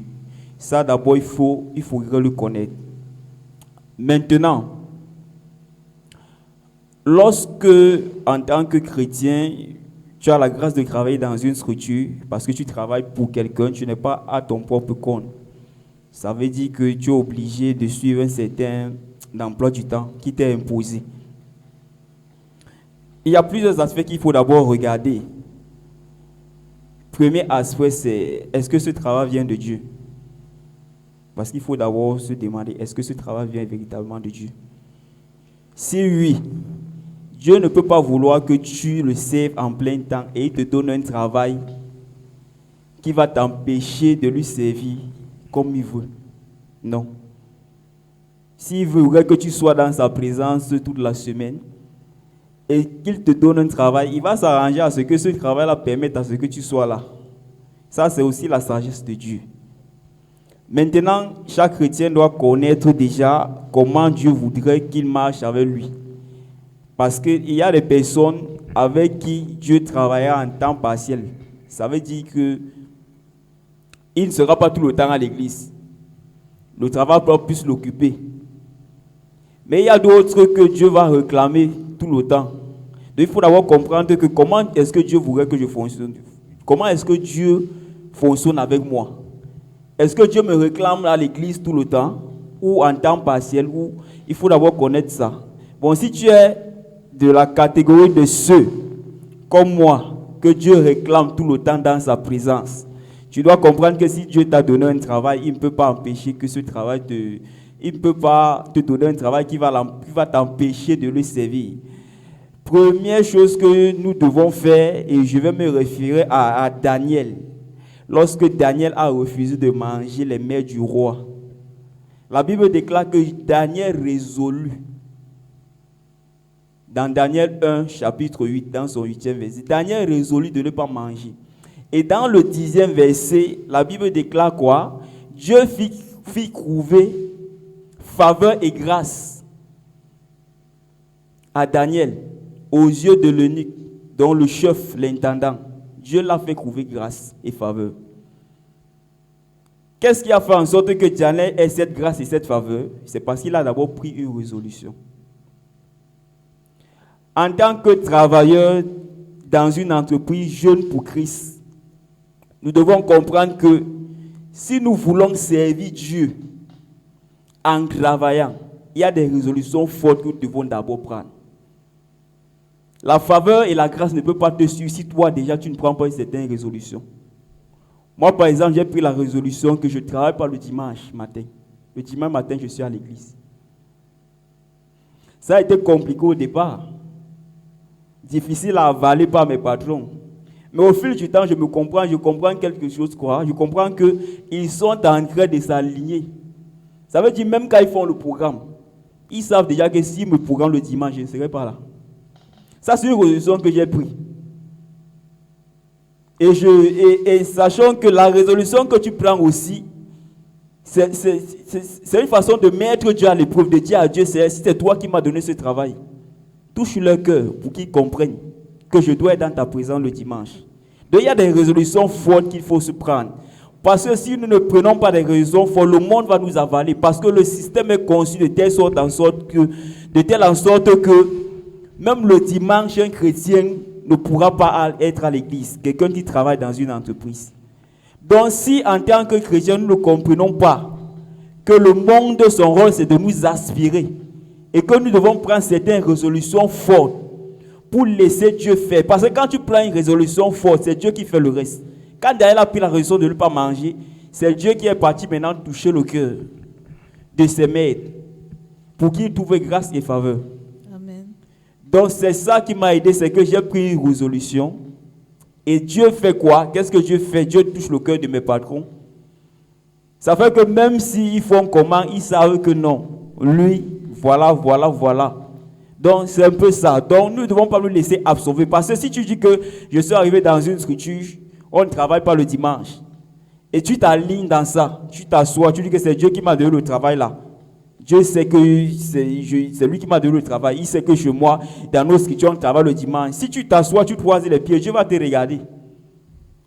Ça d'abord, il faut le connaître. Maintenant, lorsque, en tant que chrétien, tu as la grâce de travailler dans une structure, parce que tu travailles pour quelqu'un, tu n'es pas à ton propre compte. Ça veut dire que tu es obligé de suivre un certain emploi du temps qui t'est imposé. Il y a plusieurs aspects qu'il faut d'abord regarder. Premier aspect, c'est est-ce que ce travail vient de Dieu? Parce qu'il faut d'abord se demander, est-ce que ce travail vient véritablement de Dieu? Si oui, Dieu ne peut pas vouloir que tu le serves en plein temps et il te donne un travail qui va t'empêcher de lui servir comme il veut. Non. S'il voudrait que tu sois dans sa présence toute la semaine et qu'il te donne un travail, il va s'arranger à ce que ce travail-là permette à ce que tu sois là. Ça, c'est aussi la sagesse de Dieu. Maintenant, chaque chrétien doit connaître déjà comment Dieu voudrait qu'il marche avec lui. Parce qu'il y a des personnes avec qui Dieu travaillera en temps partiel. Ça veut dire qu'il ne sera pas tout le temps à l'église. Le travail peut plus l'occuper. Mais il y a d'autres que Dieu va réclamer tout le temps. Donc il faut d'abord comprendre que comment est-ce que Dieu voudrait que je fonctionne. Comment est-ce que Dieu fonctionne avec moi? Est-ce que Dieu me réclame à l'église tout le temps ou en temps partiel? Ou il faut d'abord connaître ça. Bon, si tu es de la catégorie de ceux comme moi que Dieu réclame tout le temps dans sa présence, tu dois comprendre que si Dieu t'a donné un travail, il ne peut pas empêcher que ce travail il ne peut pas te donner un travail qui va t'empêcher de le servir. Première chose que nous devons faire, et je vais me référer à Daniel. Lorsque Daniel a refusé de manger les mets du roi, la Bible déclare que Daniel résolut. Dans Daniel 1, chapitre 8, dans son 8e verset, Daniel résolut de ne pas manger. Et dans le 10e verset, la Bible déclare quoi? Dieu fit trouver faveur et grâce à Daniel aux yeux de l'eunuque, dont le chef, l'intendant. Dieu l'a fait trouver grâce et faveur. Qu'est-ce qui a fait en sorte que Daniel ait cette grâce et cette faveur? C'est parce qu'il a d'abord pris une résolution. En tant que travailleur dans une entreprise jeune pour Christ, nous devons comprendre que si nous voulons servir Dieu en travaillant, il y a des résolutions fortes que nous devons d'abord prendre. La faveur et la grâce ne peuvent pas te suivre si toi déjà tu ne prends pas une certaine résolution. Moi par exemple, j'ai pris la résolution que je ne travaille pas le dimanche matin. Le dimanche matin, je suis à l'église. Ça a été compliqué au départ. difficile à avaler par mes patrons. Mais au fil du temps, je comprends quelque chose, quoi. Je comprends qu'ils sont en train de s'aligner. Ça veut dire même quand ils font le programme, ils savent déjà que s'ils me programment le dimanche, je ne serai pas là. Ça, c'est une résolution que j'ai prise. Et sachant que la résolution que tu prends aussi, c'est une façon de mettre Dieu à l'épreuve, de dire à Dieu, c'est toi qui m'as donné ce travail. Touche leur cœur pour qu'ils comprennent que je dois être dans ta présence le dimanche. Donc il y a des résolutions fortes qu'il faut se prendre. Parce que si nous ne prenons pas des résolutions fortes, le monde va nous avaler. Parce que le système est conçu de telle sorte que même le dimanche, un chrétien ne pourra pas être à l'église. Quelqu'un qui travaille dans une entreprise. Donc si en tant que chrétien, nous ne comprenons pas que le monde, son rôle, c'est de nous aspirer. Et que nous devons prendre certaines résolutions fortes pour laisser Dieu faire. Parce que quand tu prends une résolution forte, c'est Dieu qui fait le reste. Quand Daniel a pris la résolution de ne pas manger, c'est Dieu qui est parti maintenant toucher le cœur de ses maîtres pour qu'ils trouvent grâce et faveur. Amen. Donc c'est ça qui m'a aidé, c'est que j'ai pris une résolution. Et Dieu fait quoi? Qu'est-ce que Dieu fait? Dieu touche le cœur de mes patrons. Ça fait que même s'ils font comment, ils savent que non. Lui, voilà. Donc c'est un peu ça. Donc nous ne devons pas nous laisser absorber. Parce que si tu dis que je suis arrivé dans une structure, on ne travaille pas le dimanche. Et tu t'alignes dans ça. Tu t'assois, tu dis que c'est Dieu qui m'a donné le travail là. Dieu sait que c'est lui qui m'a donné le travail. Il sait que chez moi, dans nos structures, on travaille le dimanche. Si tu t'assois, tu croises les pieds, Dieu va te regarder.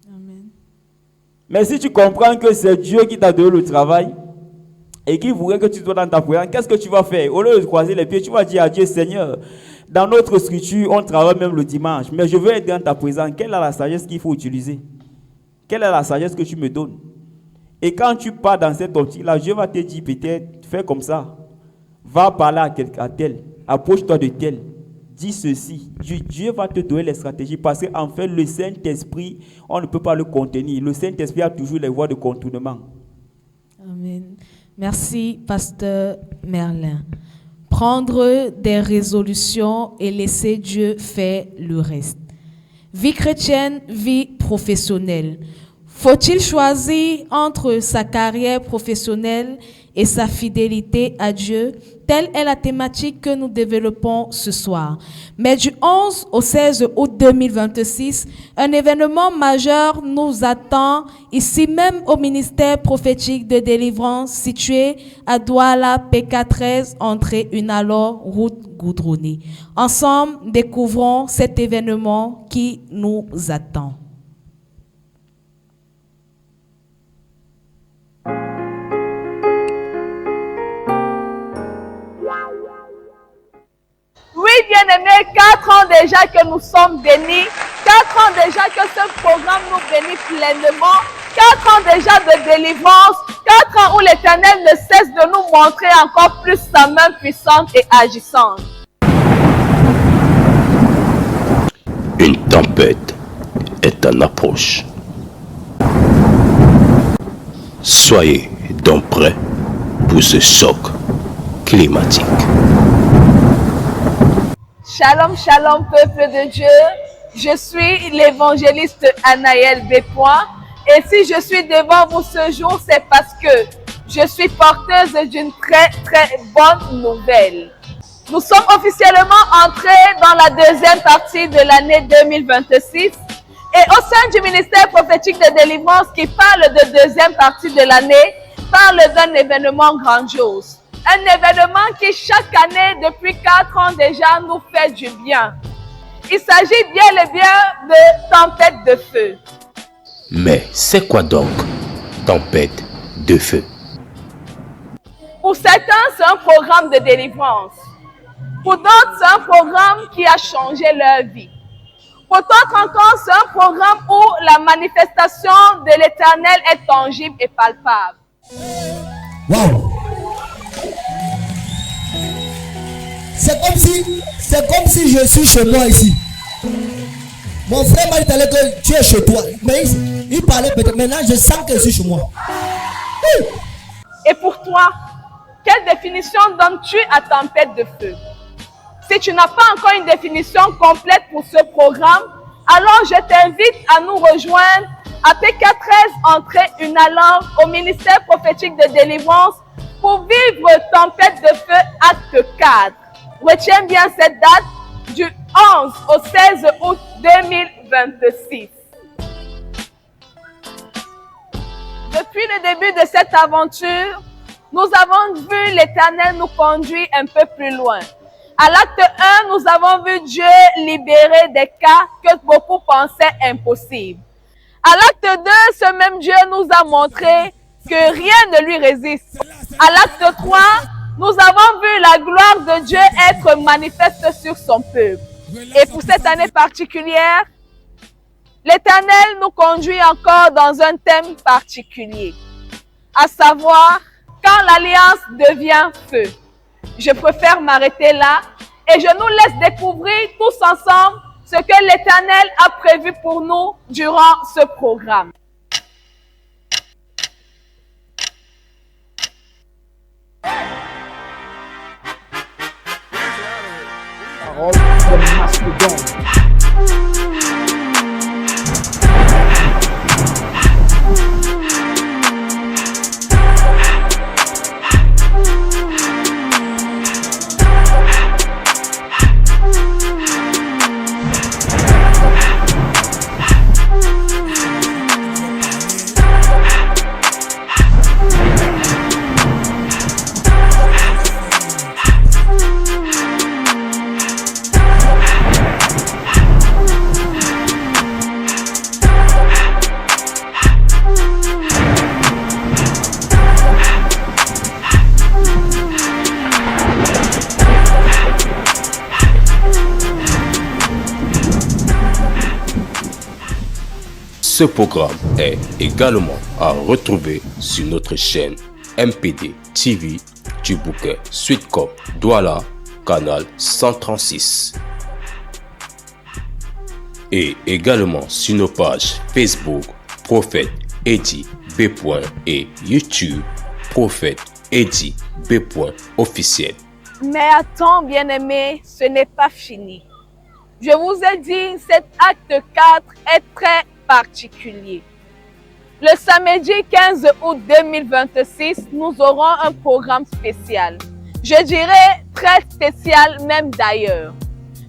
Amen. Mais si tu comprends que c'est Dieu qui t'a donné le travail et qu'il voudrait que tu sois dans ta prière, qu'est-ce que tu vas faire? Au lieu de croiser les pieds, tu vas dire à Dieu, Seigneur, dans notre structure, on travaille même le dimanche, mais je veux être dans ta présence. Quelle est la sagesse qu'il faut utiliser? Quelle est la sagesse que tu me donnes? Et quand tu pars dans cette optique-là, Dieu va te dire peut-être, fais comme ça. Va parler à tel. Approche-toi de tel. Dis ceci. Dieu va te donner les stratégies parce qu'en fait, le Saint-Esprit, on ne peut pas le contenir. Le Saint-Esprit a toujours les voies de contournement. Amen. Merci, Pasteur Merlin. Prendre des résolutions et laisser Dieu faire le reste. Vie chrétienne, vie professionnelle. Faut-il choisir entre sa carrière professionnelle et sa fidélité à Dieu? Telle est la thématique que nous développons ce soir. Mais du 11 au 16 août 2026, un événement majeur nous attend ici même au ministère prophétique de délivrance situé à Douala, PK13, entrée Unalor, route goudronnée. Ensemble, découvrons cet événement qui nous attend. Oui, bien-aimés, 4 ans déjà que nous sommes bénis, 4 ans déjà que ce programme nous bénit pleinement, 4 ans déjà de délivrance, 4 ans où l'Éternel ne cesse de nous montrer encore plus sa main puissante et agissante. Une tempête est en approche. Soyez donc prêts pour ce choc climatique. Shalom, shalom, peuple de Dieu. Je suis l'évangéliste Anaël Bépoint. Et si je suis devant vous ce jour, c'est parce que je suis porteuse d'une très, très bonne nouvelle. Nous sommes officiellement entrés dans la deuxième partie de l'année 2026. Et au sein du ministère prophétique de délivrance qui parle de deuxième partie de l'année, parle d'un événement grandiose. Un événement qui chaque année, depuis 4 ans déjà, nous fait du bien. Il s'agit bien et bien de tempête de feu. Mais c'est quoi donc tempête de feu? Pour certains, c'est un programme de délivrance. Pour d'autres, c'est un programme qui a changé leur vie. Pour d'autres encore, c'est un programme où la manifestation de l'Éternel est tangible et palpable. Waouh! C'est comme si je suis chez moi ici. Mon frère m'a dit que tu es chez toi. Mais il parlait peut-être. Maintenant, je sens que je suis chez moi. Et pour toi, quelle définition donnes-tu à tempête de feu? Si tu n'as pas encore une définition complète pour ce programme, alors je t'invite à nous rejoindre à PK13 entrée Unaland au ministère prophétique de délivrance pour vivre Tempête de feu acte 4. Retiens bien cette date du 11 au 16 août 2026. Depuis le début de cette aventure, nous avons vu l'Éternel nous conduire un peu plus loin. À l'acte 1, nous avons vu Dieu libérer des cas que beaucoup pensaient impossibles. À l'acte 2, ce même Dieu nous a montré que rien ne lui résiste. À l'acte 3, nous avons vu la gloire de Dieu être manifeste sur son peuple. Et pour cette année particulière, l'Éternel nous conduit encore dans un thème particulier, à savoir quand l'alliance devient feu. Je préfère m'arrêter là et je nous laisse découvrir tous ensemble ce que l'Éternel a prévu pour nous durant ce programme. Ce programme est également à retrouver sur notre chaîne MPD TV du bouquet Suite-Cop Douala, canal 136. Et également sur nos pages Facebook Prophète Eddie B. et YouTube Prophète Eddie B. officiel. Mais attends, bien-aimé, ce n'est pas fini. Je vous ai dit, cet acte 4 est très particulier. Le samedi 15 août 2026, nous aurons un programme spécial. Je dirais très spécial même d'ailleurs.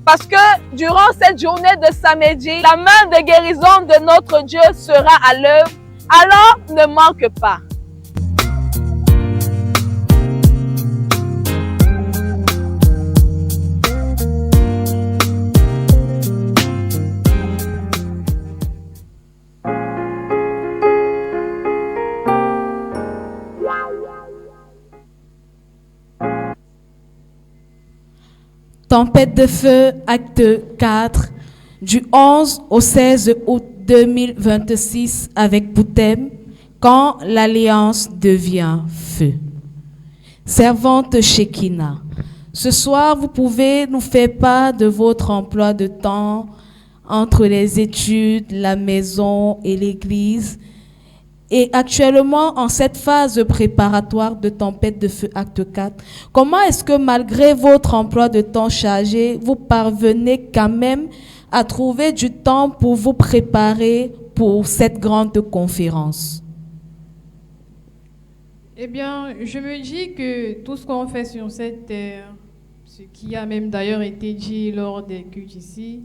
Parce que durant cette journée de samedi, la main de guérison de notre Dieu sera à l'œuvre. Alors ne manque pas. Tempête de feu, acte 4, du 11 au 16 août 2026 avec pour thème « Quand l'alliance devient feu ». Servante Shekinah, ce soir, vous pouvez nous faire part de votre emploi de temps entre les études, la maison et l'église. Et actuellement, en cette phase préparatoire de Tempête de feu acte 4, comment est-ce que malgré votre emploi de temps chargé, vous parvenez quand même à trouver du temps pour vous préparer pour cette grande conférence? Eh bien, je me dis que tout ce qu'on fait sur cette terre, ce qui a même d'ailleurs été dit lors des cultes ici,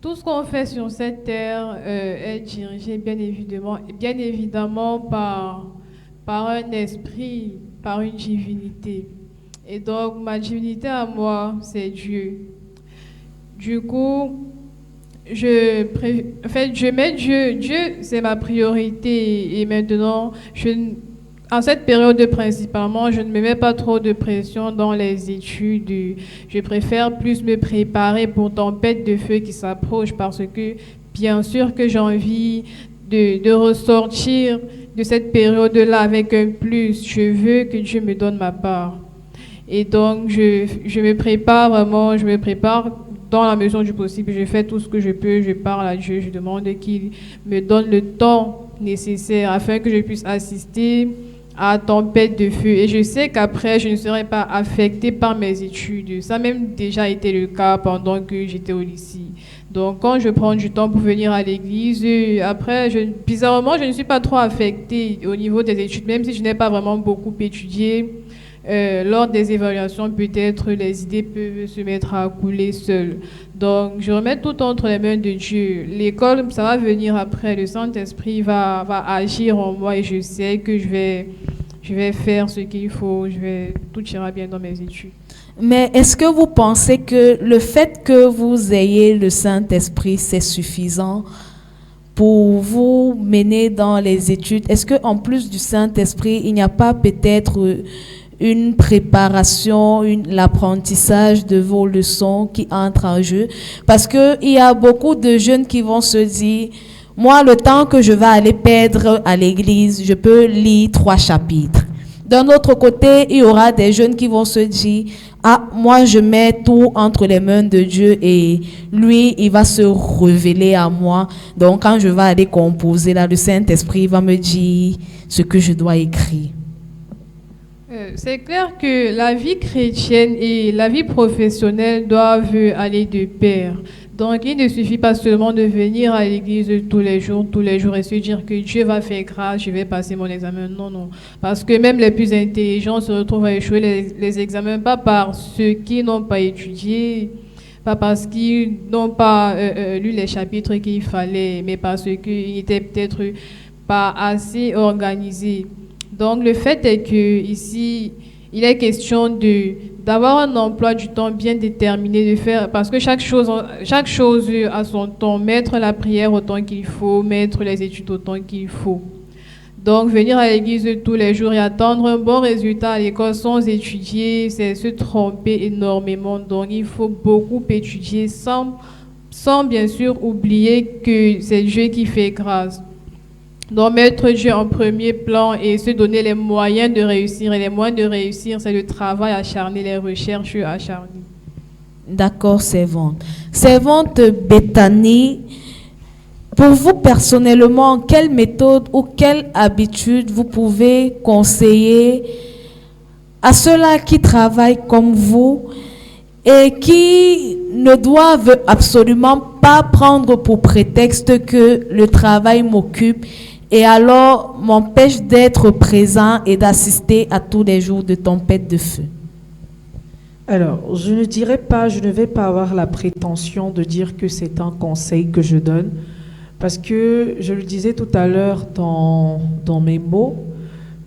tout ce qu'on fait sur cette terre est dirigé bien évidemment par un esprit, par une divinité. Et donc, ma divinité à moi, c'est Dieu. Du coup, je mets Dieu. Dieu, c'est ma priorité. Et maintenant, en cette période principalement, je ne me mets pas trop de pression dans les études. Je préfère plus me préparer pour Tempête de feu qui s'approche parce que bien sûr que j'ai envie de ressortir de cette période-là avec un plus. Je veux que Dieu me donne ma part. Et donc, je me prépare vraiment, dans la mesure du possible. Je fais tout ce que je peux, je parle à Dieu, je demande qu'il me donne le temps nécessaire afin que je puisse assister à tempête de feu. Et je sais qu'après, je ne serai pas affectée par mes études. Ça a même déjà été le cas pendant que j'étais au lycée. Donc, quand je prends du temps pour venir à l'église, après, bizarrement, je ne suis pas trop affectée au niveau des études, même si je n'ai pas vraiment beaucoup étudié. Lors des évaluations, peut-être les idées peuvent se mettre à couler seules. Donc, je remets tout entre les mains de Dieu. L'école, ça va venir après. Le Saint-Esprit va agir en moi et je sais que je vais faire ce qu'il faut. Tout ira bien dans mes études. Mais est-ce que vous pensez que le fait que vous ayez le Saint-Esprit, c'est suffisant pour vous mener dans les études? Est-ce qu'en plus du Saint-Esprit, il n'y a pas peut-être une préparation, l'apprentissage de vos leçons qui entre en jeu? Parce qu'il y a beaucoup de jeunes qui vont se dire, moi, le temps que je vais aller perdre à l'église, je peux lire 3 chapitres. D'un autre côté, il y aura des jeunes qui vont se dire, moi, je mets tout entre les mains de Dieu et lui, il va se révéler à moi. Donc, quand je vais aller composer, là, le Saint-Esprit va me dire ce que je dois écrire. C'est clair que la vie chrétienne et la vie professionnelle doivent aller de pair. Donc, il ne suffit pas seulement de venir à l'église tous les jours et se dire que Dieu va faire grâce, je vais passer mon examen. Non, non. Parce que même les plus intelligents se retrouvent à échouer les examens, pas par ceux qui n'ont pas étudié, pas parce qu'ils n'ont pas lu les chapitres qu'il fallait, mais parce qu'ils n'étaient peut-être pas assez organisés. Donc, le fait est que ici, il est question d'avoir un emploi du temps bien déterminé, de faire, parce que chaque chose a son temps, mettre la prière autant qu'il faut, mettre les études autant qu'il faut. Donc, venir à l'église tous les jours et attendre un bon résultat à l'école sans étudier, c'est se tromper énormément. Donc, il faut beaucoup étudier sans bien sûr oublier que c'est Dieu qui fait grâce. Donc, mettre Dieu en premier plan et se donner les moyens de réussir. Et les moyens de réussir, c'est le travail acharné, les recherches acharnées. D'accord, Servante. Servante Bethany, pour vous personnellement, quelle méthode ou quelle habitude vous pouvez conseiller à ceux-là qui travaillent comme vous et qui ne doivent absolument pas prendre pour prétexte que le travail m'occupe et alors m'empêche d'être présent et d'assister à tous les jours de tempête de feu? Alors, je ne vais pas avoir la prétention de dire que c'est un conseil que je donne, parce que je le disais tout à l'heure dans mes mots,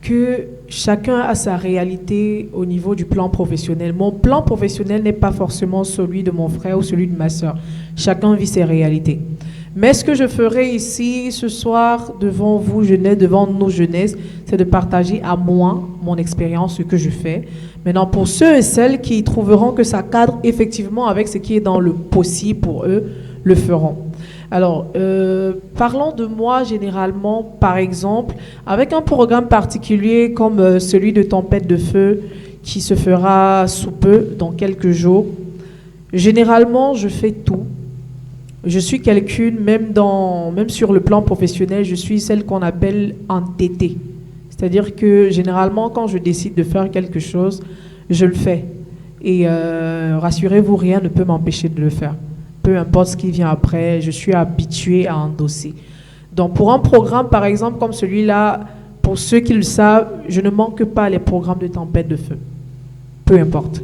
que chacun a sa réalité au niveau du plan professionnel. Mon plan professionnel n'est pas forcément celui de mon frère ou celui de ma soeur. Chacun vit ses réalités. Mais ce que je ferai ici ce soir devant vous, jeunesse, devant nos jeunesses, c'est de partager à moi mon expérience, ce que je fais. Maintenant, pour ceux et celles qui trouveront que ça cadre effectivement avec ce qui est dans le possible pour eux, le feront. Alors, parlons de moi généralement, par exemple, avec un programme particulier comme celui de Tempête de Feu qui se fera sous peu, dans quelques jours. Généralement, je fais tout. Je suis quelqu'une, même sur le plan professionnel, je suis celle qu'on appelle entêtée. C'est-à-dire que généralement, quand je décide de faire quelque chose, je le fais. Et rassurez-vous, rien ne peut m'empêcher de le faire. Peu importe ce qui vient après, je suis habituée à endosser. Donc pour un programme, par exemple, comme celui-là, pour ceux qui le savent, je ne manque pas les programmes de Tempête de Feu. Peu importe.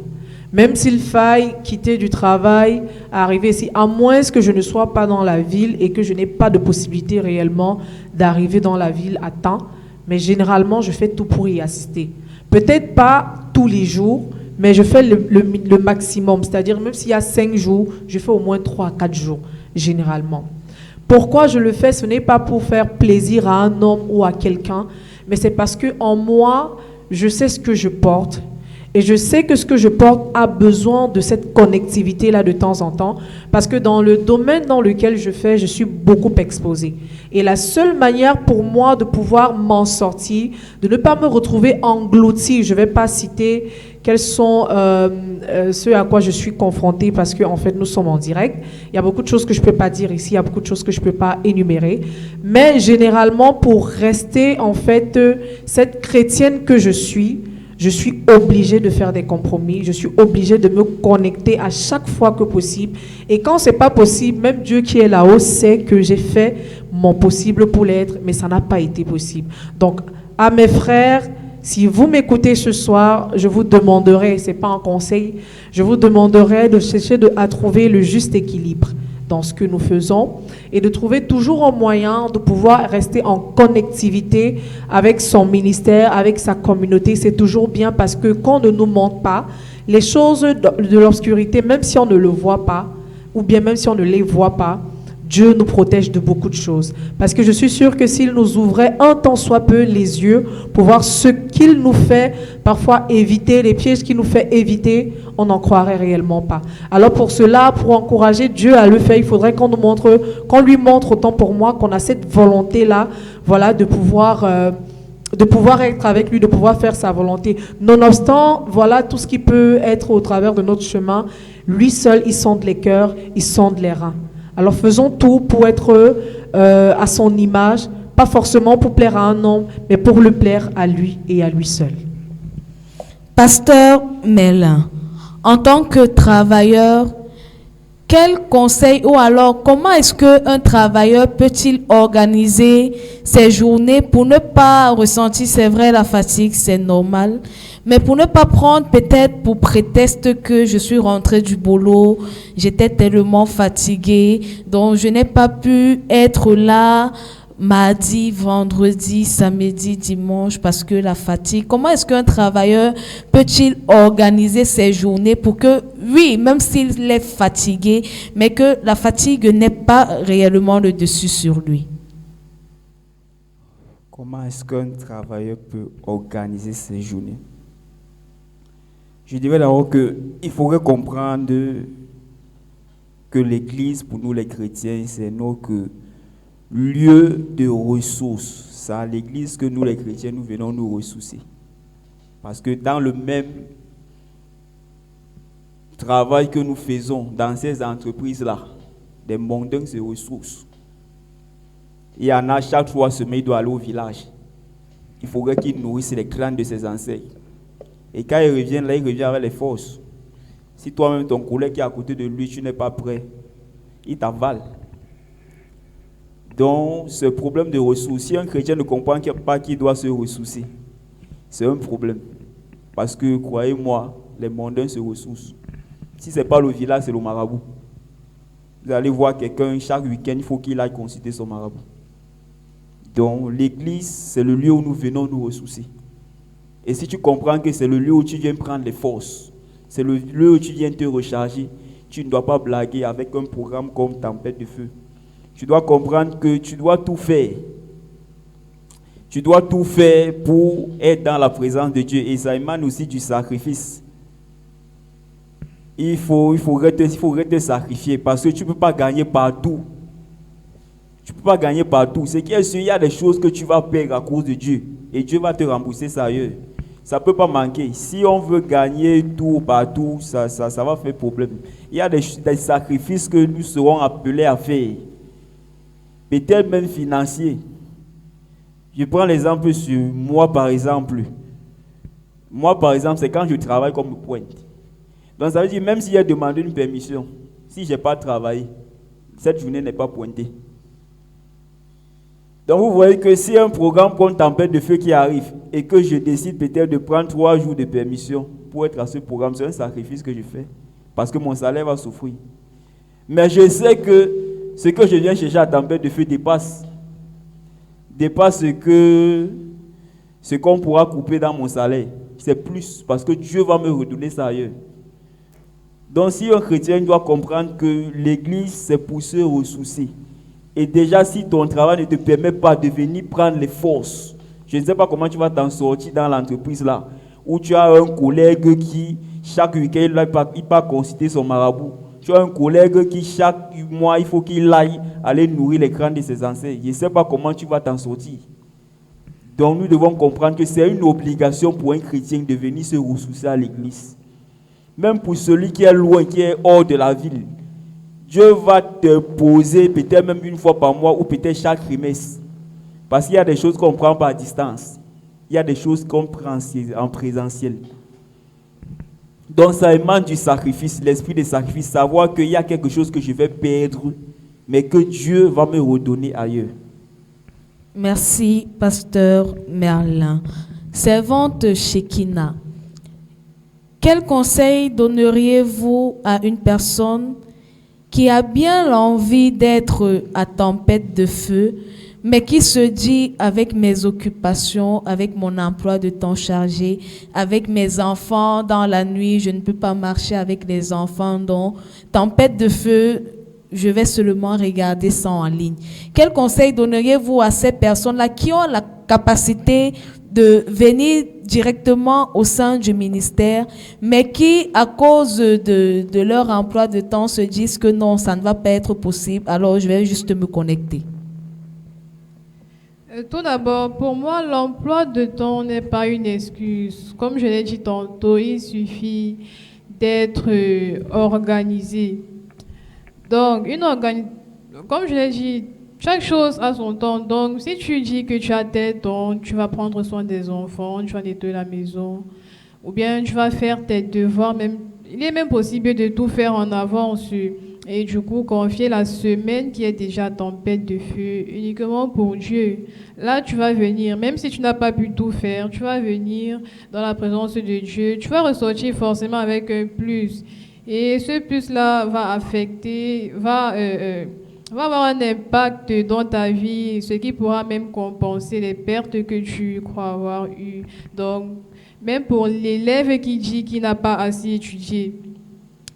Même s'il faille quitter du travail, arriver ici, à moins que je ne sois pas dans la ville et que je n'ai pas de possibilité réellement d'arriver dans la ville à temps, mais généralement, je fais tout pour y assister. Peut-être pas tous les jours, mais je fais le maximum. C'est-à-dire, même s'il y a 5 jours, je fais au moins 3 à 4 jours, généralement. Pourquoi je le fais? Ce n'est pas pour faire plaisir à un homme ou à quelqu'un, mais c'est parce qu'en moi, je sais ce que je porte. Et je sais que ce que je porte a besoin de cette connectivité-là de temps en temps, parce que dans le domaine dans lequel je fais, je suis beaucoup exposée. Et la seule manière pour moi de pouvoir m'en sortir, de ne pas me retrouver engloutie, je ne vais pas citer quels sont ceux à quoi je suis confrontée, parce qu'en fait, nous sommes en direct. Il y a beaucoup de choses que je ne peux pas dire ici, il y a beaucoup de choses que je ne peux pas énumérer. Mais généralement, pour rester en fait cette chrétienne que je suis obligée de faire des compromis, je suis obligée de me connecter à chaque fois que possible. Et quand ce n'est pas possible, même Dieu qui est là-haut sait que j'ai fait mon possible pour l'être, mais ça n'a pas été possible. Donc, à mes frères, si vous m'écoutez ce soir, je vous demanderai, ce n'est pas un conseil, je vous demanderai de chercher à trouver le juste équilibre dans ce que nous faisons et de trouver toujours un moyen de pouvoir rester en connectivité avec son ministère, avec sa communauté. C'est toujours bien parce que quand on ne nous montre pas les choses de l'obscurité, même si on ne le voit pas, ou bien même si on ne les voit pas, Dieu nous protège de beaucoup de choses. Parce que je suis sûre que s'il nous ouvrait un tant soit peu les yeux pour voir ce qu'il nous fait parfois éviter, les pièges qu'il nous fait éviter, on n'en croirait réellement pas. Alors pour cela, pour encourager Dieu à le faire, il faudrait qu'on lui montre autant pour moi qu'on a cette volonté-là, voilà, de pouvoir être avec lui, de pouvoir faire sa volonté. Nonobstant, voilà tout ce qui peut être au travers de notre chemin. Lui seul, il sonde les cœurs, il sonde les reins. Alors faisons tout pour être à son image, pas forcément pour plaire à un homme, mais pour le plaire à lui et à lui seul. Pasteur Merlin, en tant que travailleur, quel conseil ou alors comment est-ce qu'un travailleur peut-il organiser ses journées pour ne pas ressentir, c'est vrai, la fatigue, c'est normal, mais pour ne pas prendre peut-être pour prétexte que je suis rentrée du boulot, j'étais tellement fatiguée, donc je n'ai pas pu être là mardi, vendredi, samedi, dimanche parce que la fatigue. Comment est-ce qu'un travailleur peut-il organiser ses journées pour que, oui, même s'il est fatigué, mais que la fatigue n'ait pas réellement le dessus sur lui? Comment est-ce qu'un travailleur peut organiser ses journées? Je dirais d'abord qu'il faudrait comprendre que l'Église, pour nous les chrétiens, c'est notre lieu de ressources. C'est à l'Église que nous les chrétiens, nous venons nous ressourcer. Parce que dans le même travail que nous faisons dans ces entreprises-là, des mondains se ressourcent. Il y en a chaque 3 semaines, il doit aller au village. Il faudrait qu'il nourrisse les clans de ses ancêtres. Et quand il revient là, il revient avec les forces. Si toi-même, ton collègue qui est à côté de lui, tu n'es pas prêt, il t'avale. Donc, ce problème de ressources, si un chrétien ne comprend pas qu'il doit se ressourcer, c'est un problème. Parce que, croyez-moi, les mondains se ressourcent. Si ce n'est pas le village, c'est le marabout. Vous allez voir quelqu'un, chaque week-end, il faut qu'il aille consulter son marabout. Donc, l'église, c'est le lieu où nous venons nous ressourcer. Et si tu comprends que c'est le lieu où tu viens prendre les forces, c'est le lieu où tu viens te recharger, tu ne dois pas blaguer avec un programme comme Tempête de Feu. Tu dois comprendre que tu dois tout faire. Tu dois tout faire pour être dans la présence de Dieu. Et ça émane aussi du sacrifice. Il faudrait te sacrifier parce que tu ne peux pas gagner partout. Tu ne peux pas gagner partout. C'est qu'il y a des choses que tu vas perdre à cause de Dieu. Et Dieu va te rembourser ça ailleurs. Ça ne peut pas manquer. Si on veut gagner tout partout, ça va faire problème. Il y a des sacrifices que nous serons appelés à faire. Peut-être même financiers. Je prends l'exemple sur moi, par exemple. Moi, par exemple, c'est quand je travaille comme pointe. Donc, ça veut dire, même si j'ai demandé une permission, si je n'ai pas travaillé, cette journée n'est pas pointée. Donc, vous voyez que si un programme comme Tempête de Feu qui arrive et que je décide peut-être de prendre 3 jours de permission pour être à ce programme, c'est un sacrifice que je fais parce que mon salaire va souffrir. Mais je sais que ce que je viens chercher à Tempête de Feu dépasse ce qu'on pourra couper dans mon salaire. C'est plus parce que Dieu va me redonner ça ailleurs. Donc, si un chrétien doit comprendre que l'église, c'est pour se ressourcer. Et déjà, si ton travail ne te permet pas de venir prendre les forces, je ne sais pas comment tu vas t'en sortir dans l'entreprise là, où tu as un collègue qui, chaque week-end, il part consulter son marabout. Tu as un collègue qui, chaque mois, il faut qu'il aille aller nourrir les crânes de ses ancêtres. Je ne sais pas comment tu vas t'en sortir. Donc nous devons comprendre que c'est une obligation pour un chrétien de venir se ressourcer à l'église. Même pour celui qui est loin, qui est hors de la ville. Dieu va te poser peut-être même une fois par mois ou peut-être chaque trimestre. Parce qu'il y a des choses qu'on prend par distance. Il y a des choses qu'on prend en présentiel. Donc ça émane du sacrifice, l'esprit de sacrifice, savoir qu'il y a quelque chose que je vais perdre, mais que Dieu va me redonner ailleurs. Merci, pasteur Merlin. Servante Shekina, quel conseil donneriez-vous à une personne qui a bien l'envie d'être à tempête de feu, mais qui se dit, avec mes occupations, avec mon emploi de temps chargé, avec mes enfants dans la nuit, je ne peux pas marcher avec les enfants, donc tempête de feu, je vais seulement regarder ça en ligne. Quel conseil donneriez-vous à ces personnes-là qui ont la capacité de venir directement au sein du ministère, mais qui, à cause de leur emploi de temps, se disent que non, ça ne va pas être possible, alors je vais juste me connecter? Tout d'abord, pour moi, l'emploi de temps n'est pas une excuse. Comme je l'ai dit tantôt, il suffit d'être organisé. Donc, comme je l'ai dit, chaque chose a son temps. Donc, si tu dis que tu as tel temps, tu vas prendre soin des enfants, tu vas nettoyer la maison, ou bien tu vas faire tes devoirs. Il est même possible de tout faire en avance. Et du coup, confier la semaine qui est déjà tempête de feu uniquement pour Dieu. Là, tu vas venir, même si tu n'as pas pu tout faire, tu vas venir dans la présence de Dieu. Tu vas ressortir forcément avec un plus. Et ce plus-là va affecter, va avoir un impact dans ta vie, ce qui pourra même compenser les pertes que tu crois avoir eues. Donc, même pour l'élève qui dit qu'il n'a pas assez étudié,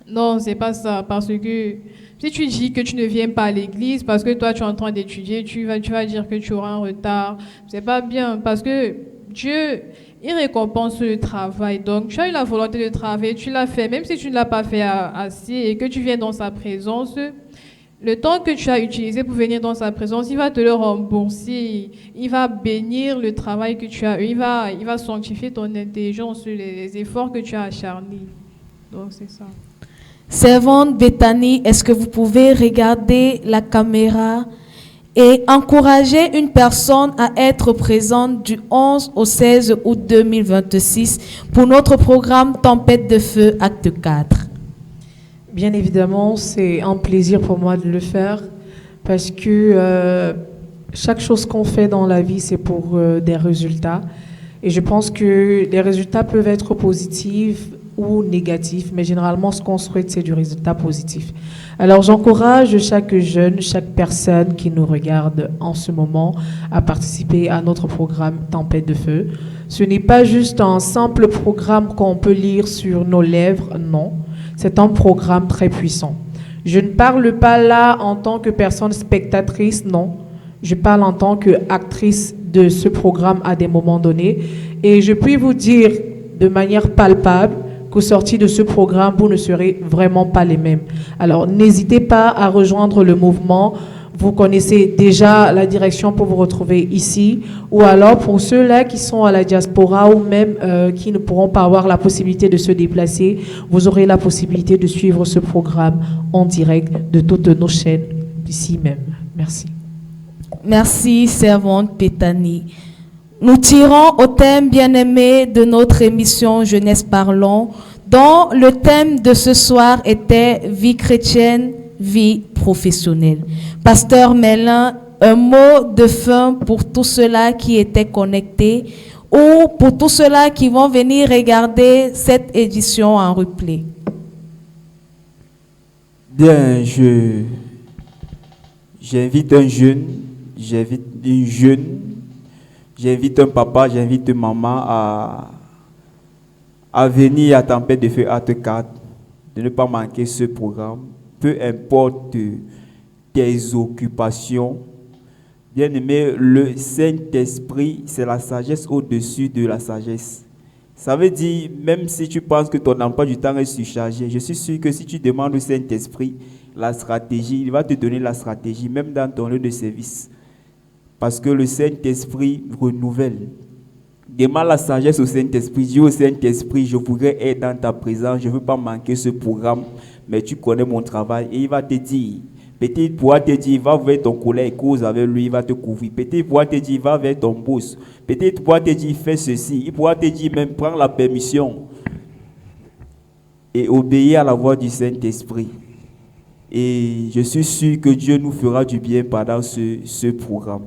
non, c'est pas ça, parce que si tu dis que tu ne viens pas à l'église parce que toi tu es en train d'étudier, tu vas dire que tu auras un retard. C'est pas bien, parce que Dieu, il récompense le travail. Donc tu as eu la volonté de travailler, tu l'as fait, même si tu ne l'as pas fait assez et que tu viens dans sa présence, le temps que tu as utilisé pour venir dans sa présence, il va te le rembourser. Il va bénir le travail que tu as eu. Il va sanctifier ton intelligence, les efforts que tu as acharnés. Donc c'est ça. Servante Bethany, est-ce que vous pouvez regarder la caméra et encourager une personne à être présente du 11 au 16 août 2026 pour notre programme Tempête de feu, acte 4? Bien évidemment, c'est un plaisir pour moi de le faire parce que chaque chose qu'on fait dans la vie, c'est pour des résultats. Et je pense que les résultats peuvent être positifs ou négatif, mais généralement, ce qu'on souhaite, c'est du résultat positif. Alors, j'encourage chaque jeune, chaque personne qui nous regarde en ce moment à participer à notre programme Tempête de feu. Ce n'est pas juste un simple programme qu'on peut lire sur nos lèvres, non. C'est un programme très puissant. Je ne parle pas là en tant que personne spectatrice, non. Je parle en tant qu'actrice de ce programme à des moments donnés. Et je puis vous dire de manière palpable qu'au sorti de ce programme, vous ne serez vraiment pas les mêmes. Alors, n'hésitez pas à rejoindre le mouvement. Vous connaissez déjà la direction pour vous retrouver ici. Ou alors, pour ceux-là qui sont à la diaspora ou même qui ne pourront pas avoir la possibilité de se déplacer, vous aurez la possibilité de suivre ce programme en direct de toutes nos chaînes ici même. Merci. Merci, servante Bethany. Nous tirons au thème bien-aimé de notre émission Jeunesse Parlons, dont le thème de ce soir était vie chrétienne, vie professionnelle. Pasteur Merlin, un mot de fin pour tous ceux-là qui étaient connectés ou pour tous ceux-là qui vont venir regarder cette édition en replay. Bien, j'invite un jeune, j'invite une jeune, j'invite un papa, j'invite une maman à venir à Tempête de feu acte 4, de ne pas manquer ce programme, peu importe tes occupations. Bien aimé, le Saint-Esprit, c'est la sagesse au-dessus de la sagesse. Ça veut dire, même si tu penses que ton emploi du temps est surchargé, je suis sûr que si tu demandes au Saint-Esprit la stratégie, il va te donner la stratégie, même dans ton lieu de service. Parce que le Saint-Esprit renouvelle. Demande la sagesse au Saint-Esprit. Dis au Saint-Esprit, je voudrais être dans ta présence, je ne veux pas manquer ce programme, mais tu connais mon travail. Et il va te dire, peut-être il pourra te dire, va vers ton collègue, cause avec lui, il va te couvrir. Peut-être il pourra te dire, va vers ton boss. Peut-être il pourra te dire, fais ceci. Il pourra te dire, même prends la permission. Et obéir à la voix du Saint-Esprit. Et je suis sûr que Dieu nous fera du bien pendant ce programme.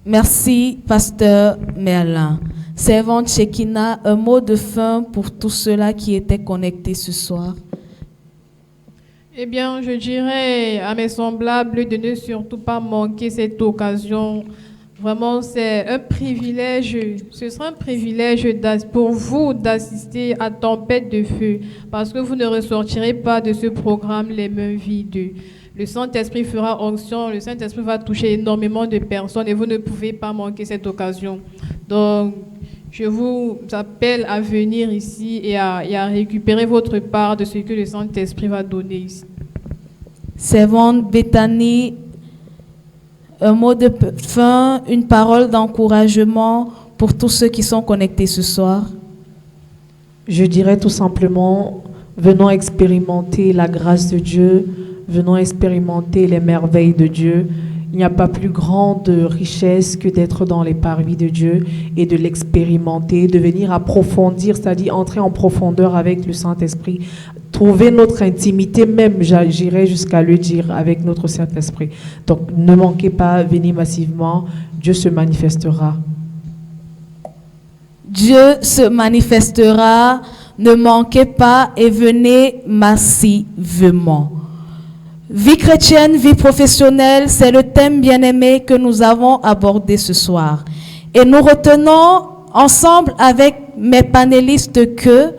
Merci, pasteur Merlin. Servante Shekina, un mot de fin pour tous ceux-là qui étaient connectés ce soir. Eh bien, je dirais à mes semblables de ne surtout pas manquer cette occasion. Vraiment, c'est un privilège. Ce sera un privilège pour vous d'assister à Tempête de Feu, parce que vous ne ressortirez pas de ce programme les mains vides. Le Saint-Esprit fera onction, le Saint-Esprit va toucher énormément de personnes et vous ne pouvez pas manquer cette occasion. Donc, je vous appelle à venir ici et à récupérer votre part de ce que le Saint-Esprit va donner ici. Servante Bethany, un mot de fin, une parole d'encouragement pour tous ceux qui sont connectés ce soir. Je dirais tout simplement, venons expérimenter la grâce de Dieu, venons expérimenter les merveilles de Dieu. Il n'y a pas plus grande richesse que d'être dans les parvis de Dieu et de l'expérimenter, de venir approfondir, c'est-à-dire entrer en profondeur avec le Saint-Esprit, trouver notre intimité même, j'irai jusqu'à le dire, avec notre Saint-Esprit. Donc ne manquez pas, venez massivement, Dieu se manifestera. Dieu se manifestera, ne manquez pas et venez massivement. Vie chrétienne, vie professionnelle, c'est le thème bien-aimé que nous avons abordé ce soir. Et nous retenons ensemble avec mes panélistes que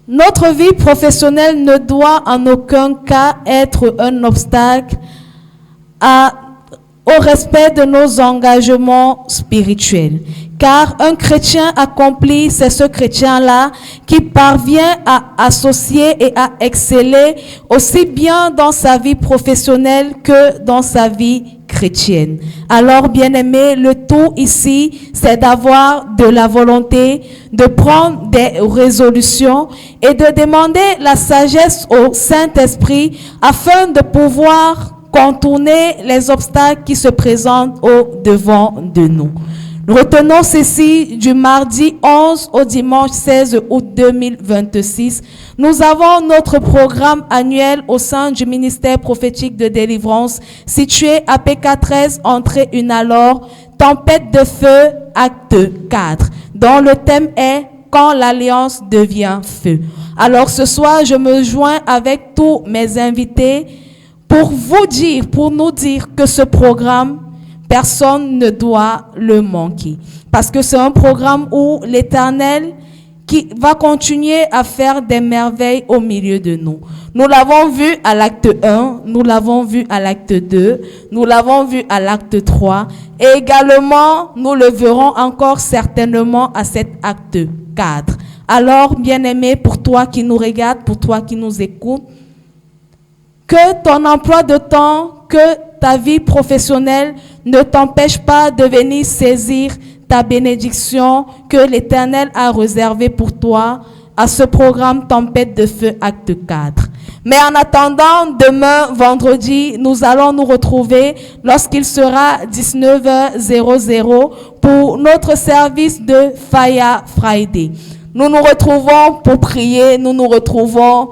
notre vie professionnelle ne doit en aucun cas être un obstacle au respect de nos engagements spirituels. Car un chrétien accompli, c'est ce chrétien-là qui parvient à associer et à exceller aussi bien dans sa vie professionnelle que dans sa vie chrétienne. Alors, bien-aimés, le tout ici, c'est d'avoir de la volonté, de prendre des résolutions et de demander la sagesse au Saint-Esprit afin de pouvoir contourner les obstacles qui se présentent au-devant de nous. Retenons ceci du mardi 11 au dimanche 16 août 2026. Nous avons notre programme annuel au sein du ministère prophétique de délivrance situé à PK13, entrée Unalors, Tempête de Feu, acte 4, dont le thème est « Quand l'alliance devient feu ». Alors ce soir, je me joins avec tous mes invités pour nous dire que ce programme, personne ne doit le manquer. Parce que c'est un programme où l'Éternel qui va continuer à faire des merveilles au milieu de nous. Nous l'avons vu à l'acte 1, nous l'avons vu à l'acte 2, nous l'avons vu à l'acte 3 et également nous le verrons encore certainement à cet acte 4. Alors, bien-aimé, pour toi qui nous regarde, pour toi qui nous écoute, que ton emploi de temps, que ta vie professionnelle ne t'empêche pas de venir saisir ta bénédiction que l'Éternel a réservée pour toi à ce programme Tempête de Feu, acte 4. Mais en attendant, demain, vendredi, nous allons nous retrouver lorsqu'il sera 19h00 pour notre service de Fire Friday. Nous nous retrouvons pour prier, nous nous retrouvons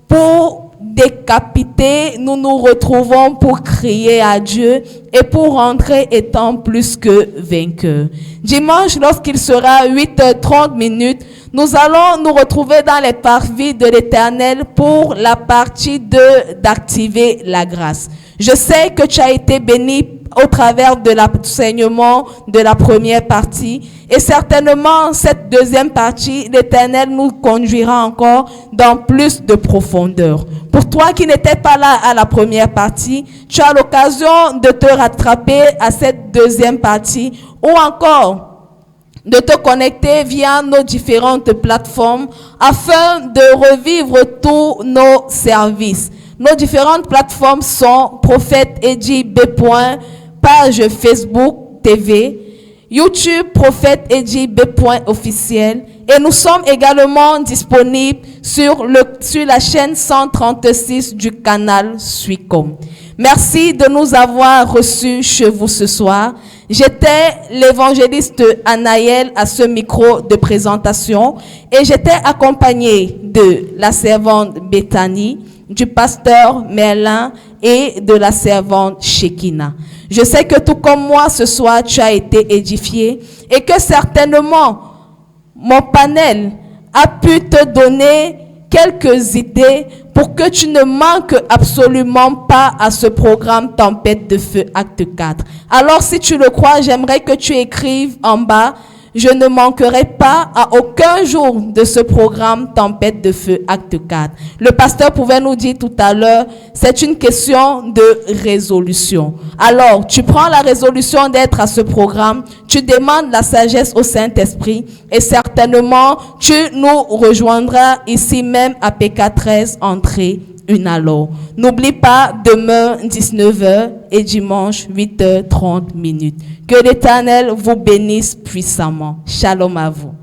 pour décapiter, nous nous retrouvons pour crier à Dieu et pour rentrer étant plus que vainqueurs. Dimanche, lorsqu'il sera 8h30, nous allons nous retrouver dans les parvis de l'Éternel pour la partie 2 d'activer la grâce. Je sais que tu as été béni au travers de l'enseignement de la première partie. Et certainement, cette deuxième partie, l'Éternel nous conduira encore dans plus de profondeur. Pour toi qui n'étais pas là à la première partie, tu as l'occasion de te rattraper à cette deuxième partie ou encore de te connecter via nos différentes plateformes afin de revivre tous nos services. Nos différentes plateformes sont Prophète Eddy B. page Facebook TV, YouTube Prophète Eddy B. officiel, et nous sommes également disponibles sur la chaîne 136 du canal Suicom. Merci de nous avoir reçus chez vous ce soir. J'étais l'évangéliste Anaël à ce micro de présentation et j'étais accompagnée de la servante Bethany, du pasteur Merlin et de la servante Shekina. Je sais que tout comme moi ce soir tu as été édifié et que certainement mon panel a pu te donner quelques idées pour que tu ne manques absolument pas à ce programme Tempête de Feu Acte 4. Alors si tu le crois, j'aimerais que tu écrives en bas: je ne manquerai pas à aucun jour de ce programme Tempête de Feu Acte 4. Le pasteur pouvait nous dire tout à l'heure, c'est une question de résolution. Alors, tu prends la résolution d'être à ce programme, tu demandes la sagesse au Saint-Esprit et certainement, tu nous rejoindras ici même à PK13, entrée 1 alors. N'oublie pas, demain 19h et dimanche 8h30. Que l'Éternel vous bénisse puissamment. Shalom à vous.